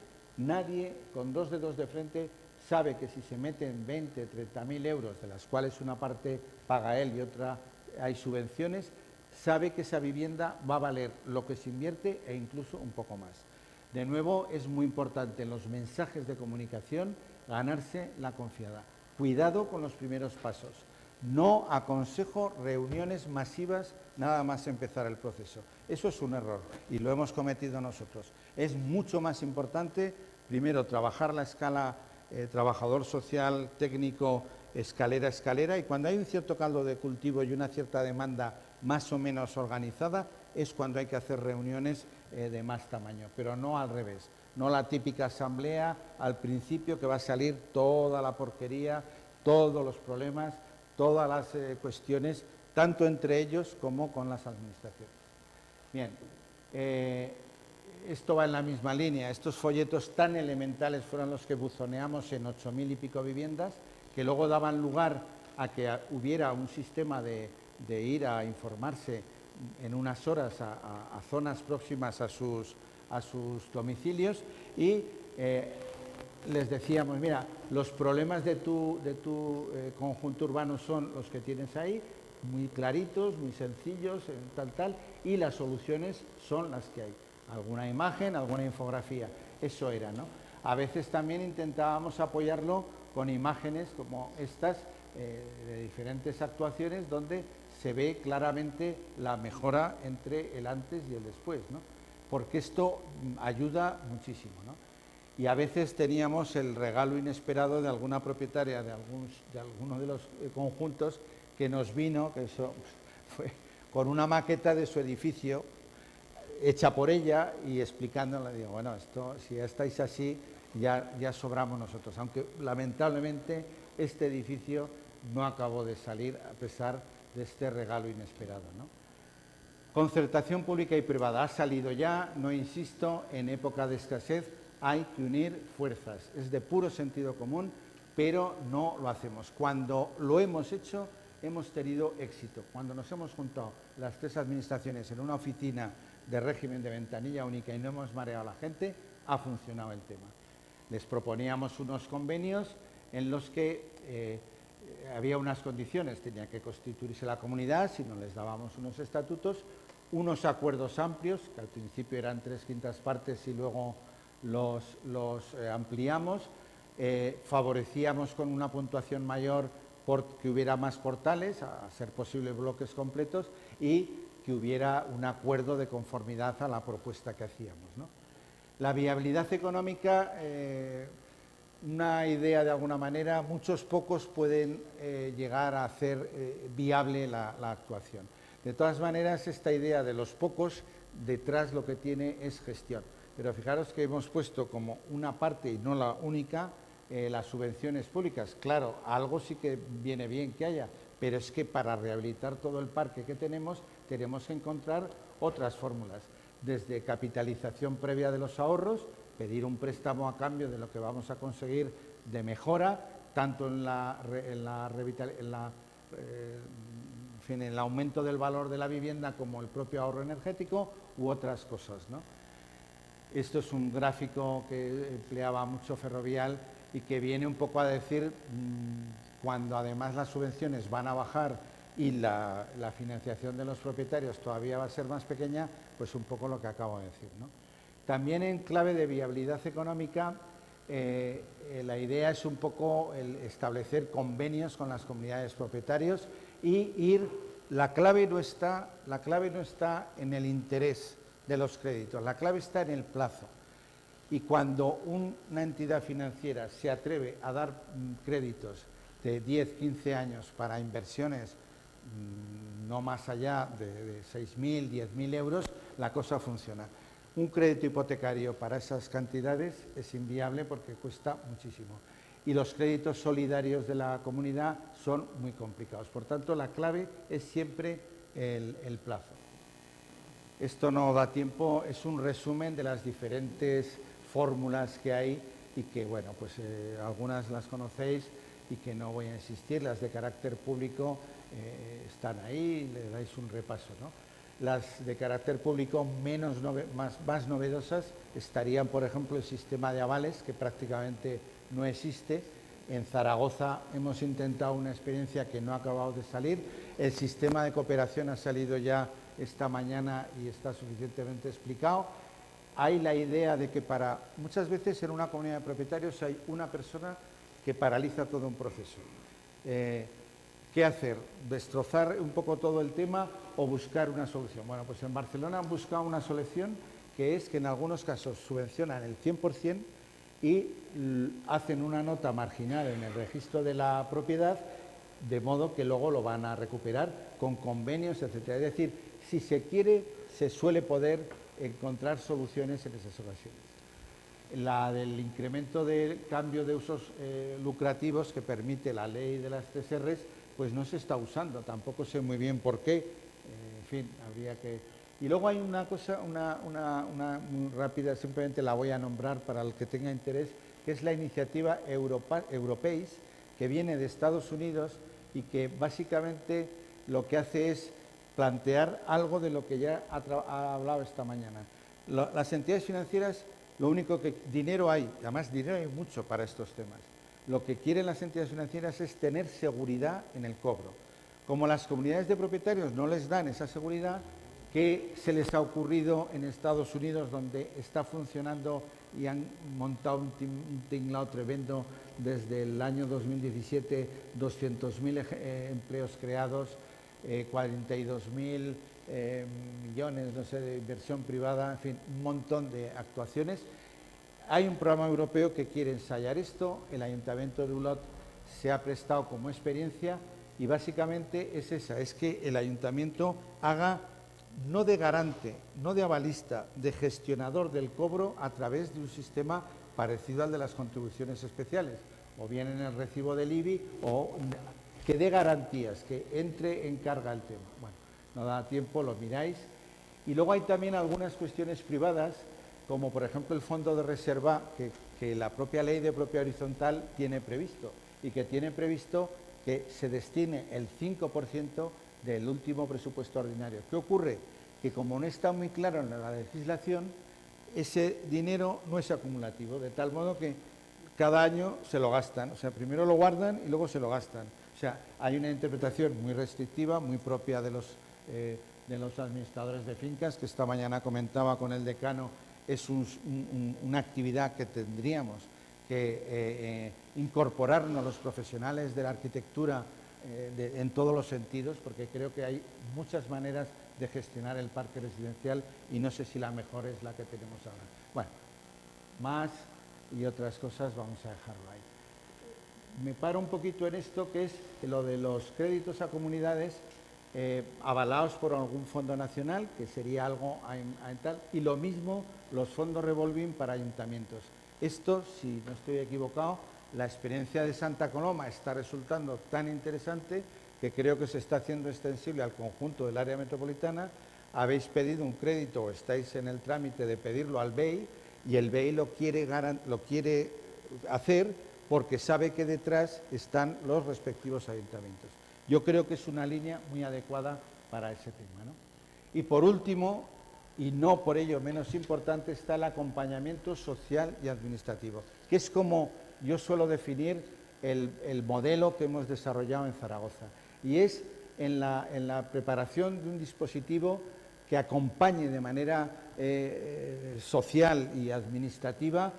con 2 dedos de frente sabe que si se meten 20, 30.000 euros, de las cuales una parte paga él y otra hay subvenciones, sabe que esa vivienda va a valer lo que se invierte e incluso un poco más. De nuevo, es muy importante en los mensajes de comunicación ganarse la confianza. Cuidado con los primeros pasos. No aconsejo reuniones masivas nada más empezar el proceso. Eso es un error y lo hemos cometido nosotros. Es mucho más importante, primero, trabajar la escala trabajador social, técnico, escalera a escalera, y cuando hay un cierto caldo de cultivo y una cierta demanda más o menos organizada, es cuando hay que hacer reuniones de más tamaño, pero no al revés. No la típica asamblea al principio que va a salir toda la porquería, todos los problemas, todas las cuestiones, tanto entre ellos como con las administraciones. Bien, esto va en la misma línea. Estos folletos tan elementales fueron los que buzoneamos en 8.000 y pico viviendas, que luego daban lugar a que hubiera un sistema de ir a informarse en unas horas a zonas próximas a sus domicilios, y les decíamos, mira, los problemas de tu conjunto urbano son los que tienes ahí, muy claritos, muy sencillos, tal, y las soluciones son las que hay. Alguna imagen, alguna infografía, eso era, ¿no? A veces también intentábamos apoyarlo con imágenes como estas, de diferentes actuaciones, donde se ve claramente la mejora entre el antes y el después, ¿no? Porque esto ayuda muchísimo, ¿no? Y a veces teníamos el regalo inesperado de alguna propietaria de alguno de los conjuntos que nos vino, que eso fue con una maqueta de su edificio hecha por ella y explicándola. Digo, bueno, esto, si ya estáis así, ya sobramos nosotros, aunque lamentablemente este edificio no acabó de salir a pesar de este regalo inesperado, ¿no? Concertación pública y privada ha salido ya, no insisto, en época de escasez hay que unir fuerzas, es de puro sentido común, pero no lo hacemos. Cuando lo hemos hecho, hemos tenido éxito. Cuando nos hemos juntado las tres administraciones en una oficina de régimen de ventanilla única y no hemos mareado a la gente, ha funcionado el tema. Les proponíamos unos convenios en los que había unas condiciones, tenía que constituirse la comunidad, si no les dábamos unos estatutos, unos acuerdos amplios, que al principio eran 3/5 partes y luego los ampliamos, favorecíamos con una puntuación mayor que hubiera más portales, a ser posible bloques completos, y que hubiera un acuerdo de conformidad a la propuesta que hacíamos, ¿no? La viabilidad económica, una idea de alguna manera, pocos pueden llegar a hacer viable la actuación. De todas maneras, esta idea de los pocos, detrás lo que tiene es gestión. Pero fijaros que hemos puesto como una parte y no la única las subvenciones públicas. Claro, algo sí que viene bien que haya, pero es que para rehabilitar todo el parque que tenemos que encontrar otras fórmulas, desde capitalización previa de los ahorros, pedir un préstamo a cambio de lo que vamos a conseguir de mejora, tanto en el aumento del valor de la vivienda como el propio ahorro energético u otras cosas, ¿no? Esto es un gráfico que empleaba mucho Ferrovial y que viene un poco a decir, cuando además las subvenciones van a bajar y la financiación de los propietarios todavía va a ser más pequeña, pues un poco lo que acabo de decir, ¿no? También en clave de viabilidad económica, la idea es un poco el establecer convenios con las comunidades propietarios y la clave no está en el interés de los créditos, la clave está en el plazo. Y cuando una entidad financiera se atreve a dar créditos de 10, 15 años para inversiones no más allá de 6.000, 10.000 euros, la cosa funciona. Un crédito hipotecario para esas cantidades es inviable porque cuesta muchísimo. Y los créditos solidarios de la comunidad son muy complicados. Por tanto, la clave es siempre el plazo. Esto no da tiempo, es un resumen de las diferentes fórmulas que hay y que, bueno, pues algunas las conocéis y que no voy a insistir. Las de carácter público están ahí, le dais un repaso, ¿no? Las de carácter público más novedosas estarían, por ejemplo, el sistema de avales, que prácticamente no existe. En Zaragoza hemos intentado una experiencia que no ha acabado de salir. El sistema de cooperación ha salido ya esta mañana y está suficientemente explicado. Hay la idea de que muchas veces en una comunidad de propietarios hay una persona que paraliza todo un proceso. ¿Qué hacer? ¿Destrozar un poco todo el tema o buscar una solución? Bueno, pues en Barcelona han buscado una solución que es que en algunos casos subvencionan el 100% y hacen una nota marginal en el registro de la propiedad, de modo que luego lo van a recuperar con convenios, etc. Es decir, si se quiere, se suele poder encontrar soluciones en esas ocasiones. La del incremento del cambio de usos lucrativos que permite la ley de las 3 Rs, pues no se está usando, tampoco sé muy bien por qué, en fin, habría que... Y luego hay una cosa, una muy rápida, simplemente la voy a nombrar para el que tenga interés, que es la iniciativa Europeis, que viene de Estados Unidos y que básicamente lo que hace es plantear algo de lo que ya ha hablado esta mañana. Las entidades financieras, lo único que dinero hay, además dinero hay mucho para estos temas. Lo que quieren las entidades financieras es tener seguridad en el cobro. Como las comunidades de propietarios no les dan esa seguridad, ¿qué se les ha ocurrido en Estados Unidos, donde está funcionando y han montado un tinglado tremendo desde el año 2017, 200.000 empleos creados, 42.000 millones, no sé, de inversión privada, en fin, un montón de actuaciones? Hay un programa europeo que quiere ensayar esto, el Ayuntamiento de Olot se ha prestado como experiencia y básicamente es esa, es que el Ayuntamiento haga no de garante, no de avalista, de gestionador del cobro a través de un sistema parecido al de las contribuciones especiales, o bien en el recibo del IBI, o que dé garantías, que entre en carga el tema. Bueno, no da tiempo, lo miráis. Y luego hay también algunas cuestiones privadas, como por ejemplo el fondo de reserva que la propia ley de propiedad horizontal tiene previsto, y que tiene previsto que se destine el 5% del último presupuesto ordinario. ¿Qué ocurre? Que como no está muy claro en la legislación, ese dinero no es acumulativo, de tal modo que cada año se lo gastan, o sea, primero lo guardan y luego se lo gastan. O sea, hay una interpretación muy restrictiva, muy propia de los administradores de fincas, que esta mañana comentaba con el decano, es una actividad que tendríamos que incorporarnos los profesionales de la arquitectura en todos los sentidos, porque creo que hay muchas maneras de gestionar el parque residencial y no sé si la mejor es la que tenemos ahora. Bueno, más y otras cosas vamos a dejarlo ahí. Me paro un poquito en esto, que es lo de los créditos a comunidades avalados por algún fondo nacional, que sería algo tal, y lo mismo los fondos revolving para ayuntamientos. Esto, si no estoy equivocado, la experiencia de Santa Coloma está resultando tan interesante que creo que se está haciendo extensible al conjunto del área metropolitana. Habéis pedido un crédito o estáis en el trámite de pedirlo al BEI y el BEI lo quiere hacer porque sabe que detrás están los respectivos ayuntamientos. Yo creo que es una línea muy adecuada para ese tema, ¿no? Y por último, y no por ello menos importante, está el acompañamiento social y administrativo, que es como yo suelo definir el modelo que hemos desarrollado en Zaragoza. Y es en la preparación de un dispositivo que acompañe de manera social y administrativa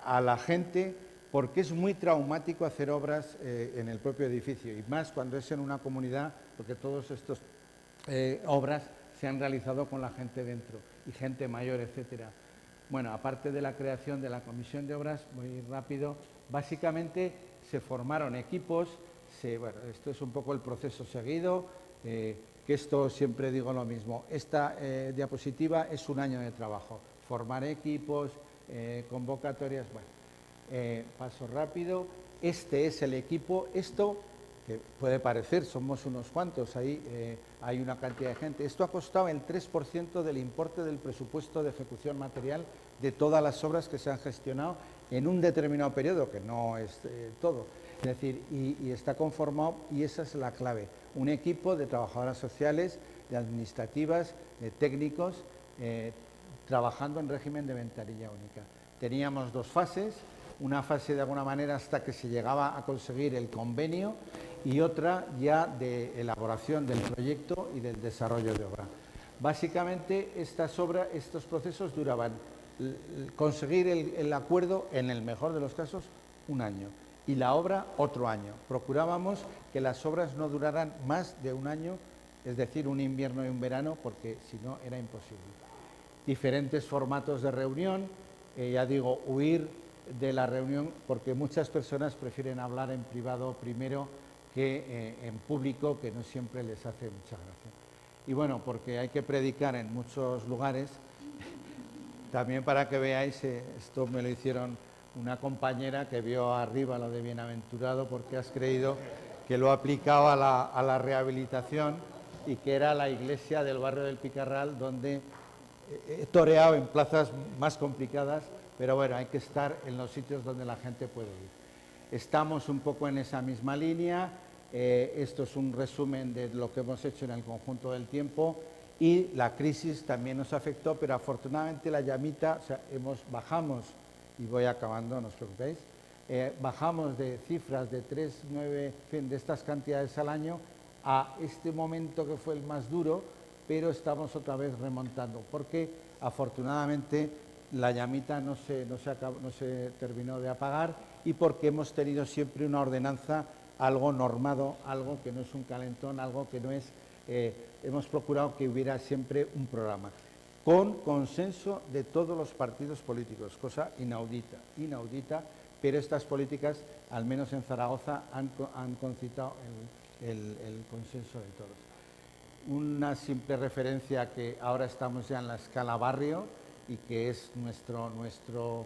a la gente, porque es muy traumático hacer obras en el propio edificio, y más cuando es en una comunidad, porque todas estas obras se han realizado con la gente dentro, y gente mayor, etcétera. Bueno, aparte de la creación de la Comisión de Obras, muy rápido, básicamente se formaron equipos, bueno, esto es un poco el proceso seguido, que esto siempre digo lo mismo, esta diapositiva es un año de trabajo, formar equipos, convocatorias, bueno. Paso rápido, este es el equipo, esto que puede parecer, somos unos cuantos, ahí hay una cantidad de gente, esto ha costado el 3% del importe del presupuesto de ejecución material de todas las obras que se han gestionado en un determinado periodo, que no es todo, es decir, y está conformado, y esa es la clave, un equipo de trabajadoras sociales, de administrativas, de técnicos, trabajando en régimen de ventanilla única. Teníamos dos fases, una fase de alguna manera hasta que se llegaba a conseguir el convenio y otra ya de elaboración del proyecto y del desarrollo de obra. Básicamente estos procesos duraban, conseguir el acuerdo en el mejor de los casos un año y la obra otro año. Procurábamos que las obras no duraran más de un año, es decir, un invierno y un verano, porque si no era imposible. Diferentes formatos de reunión, ya digo, huir de la reunión, porque muchas personas prefieren hablar en privado primero que en público, que no siempre les hace mucha gracia. Y bueno, porque hay que predicar en muchos lugares, también para que veáis, esto me lo hicieron una compañera que vio arriba lo de bienaventurado porque has creído que lo aplicaba a la rehabilitación, y que era la iglesia del barrio del Picarral, donde he toreado en plazas más complicadas, pero bueno, hay que estar en los sitios donde la gente puede ir. Estamos un poco en esa misma línea, esto es un resumen de lo que hemos hecho en el conjunto del tiempo, y la crisis también nos afectó, pero afortunadamente la llamita, o sea, bajamos, y voy acabando, no os preocupéis, bajamos de cifras de 3, 9, en fin, de estas cantidades al año a este momento que fue el más duro, pero estamos otra vez remontando, porque afortunadamente la llamita no se terminó de apagar y porque hemos tenido siempre una ordenanza, algo normado, algo que no es un calentón, algo que no es... hemos procurado que hubiera siempre un programa, con consenso de todos los partidos políticos, cosa inaudita, pero estas políticas, al menos en Zaragoza, han concitado el consenso de todos. Una simple referencia que ahora estamos ya en la escala barrio y que es nuestro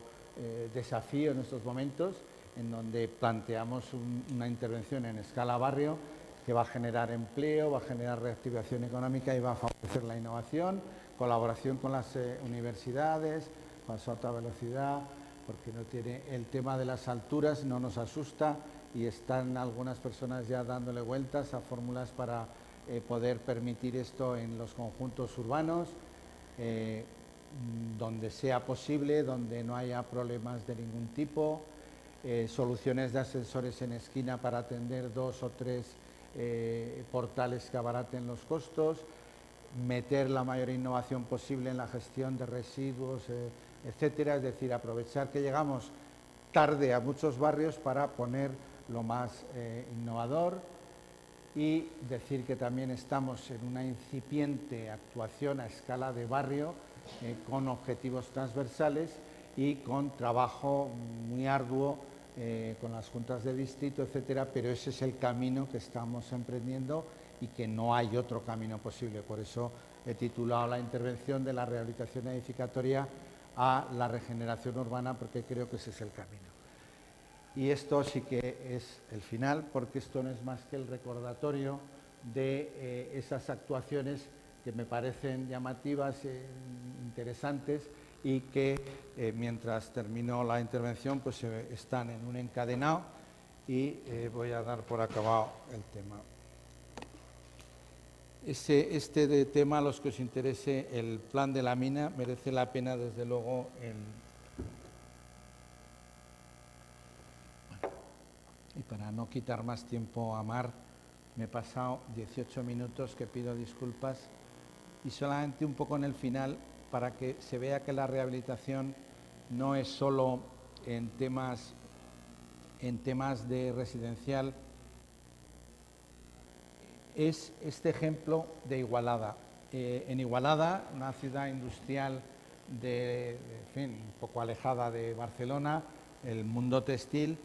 desafío en estos momentos, en donde planteamos una intervención en escala barrio que va a generar empleo, va a generar reactivación económica y va a favorecer la innovación, colaboración con las universidades, con su alta velocidad, porque no tiene el tema de las alturas, no nos asusta y están algunas personas ya dándole vueltas a fórmulas para poder permitir esto en los conjuntos urbanos, donde sea posible, donde no haya problemas de ningún tipo, soluciones de ascensores en esquina para atender 2 o 3 portales que abaraten los costos, meter la mayor innovación posible en la gestión de residuos, etcétera, es decir, aprovechar que llegamos tarde a muchos barrios para poner lo más innovador y decir que también estamos en una incipiente actuación a escala de barrio con objetivos transversales y con trabajo muy arduo con las juntas de distrito, etcétera, pero ese es el camino que estamos emprendiendo y que no hay otro camino posible. Por eso he titulado la intervención de la rehabilitación edificatoria a la regeneración urbana, porque creo que ese es el camino. Y esto sí que es el final, porque esto no es más que el recordatorio de esas actuaciones que me parecen llamativas, interesantes y que mientras termino la intervención pues están en un encadenado y voy a dar por acabado el tema. Este tema, a los que os interese el plan de la mina, merece la pena desde luego Y para no quitar más tiempo a Mar, me he pasado 18 minutos, que pido disculpas, y solamente un poco en el final para que se vea que la rehabilitación no es solo en temas de residencial, es este ejemplo de Igualada. En Igualada, una ciudad industrial un poco alejada de Barcelona, el mundo textil,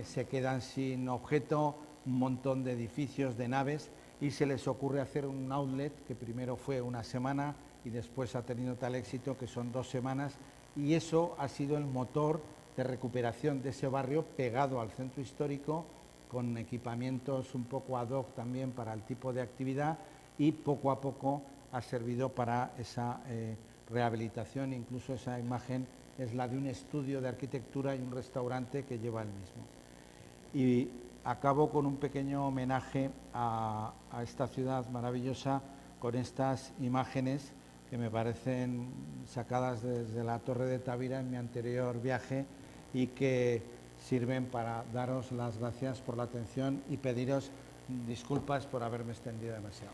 se quedan sin objeto un montón de edificios, de naves, y se les ocurre hacer un outlet que primero fue una semana y después ha tenido tal éxito que son 2 semanas, y eso ha sido el motor de recuperación de ese barrio pegado al centro histórico, con equipamientos un poco ad hoc también para el tipo de actividad, y poco a poco ha servido para esa rehabilitación. Incluso esa imagen es la de un estudio de arquitectura y un restaurante que lleva el mismo. Y acabo con un pequeño homenaje a esta ciudad maravillosa con estas imágenes que me parecen sacadas desde la Torre de Tavira en mi anterior viaje y que sirven para daros las gracias por la atención y pediros disculpas por haberme extendido demasiado.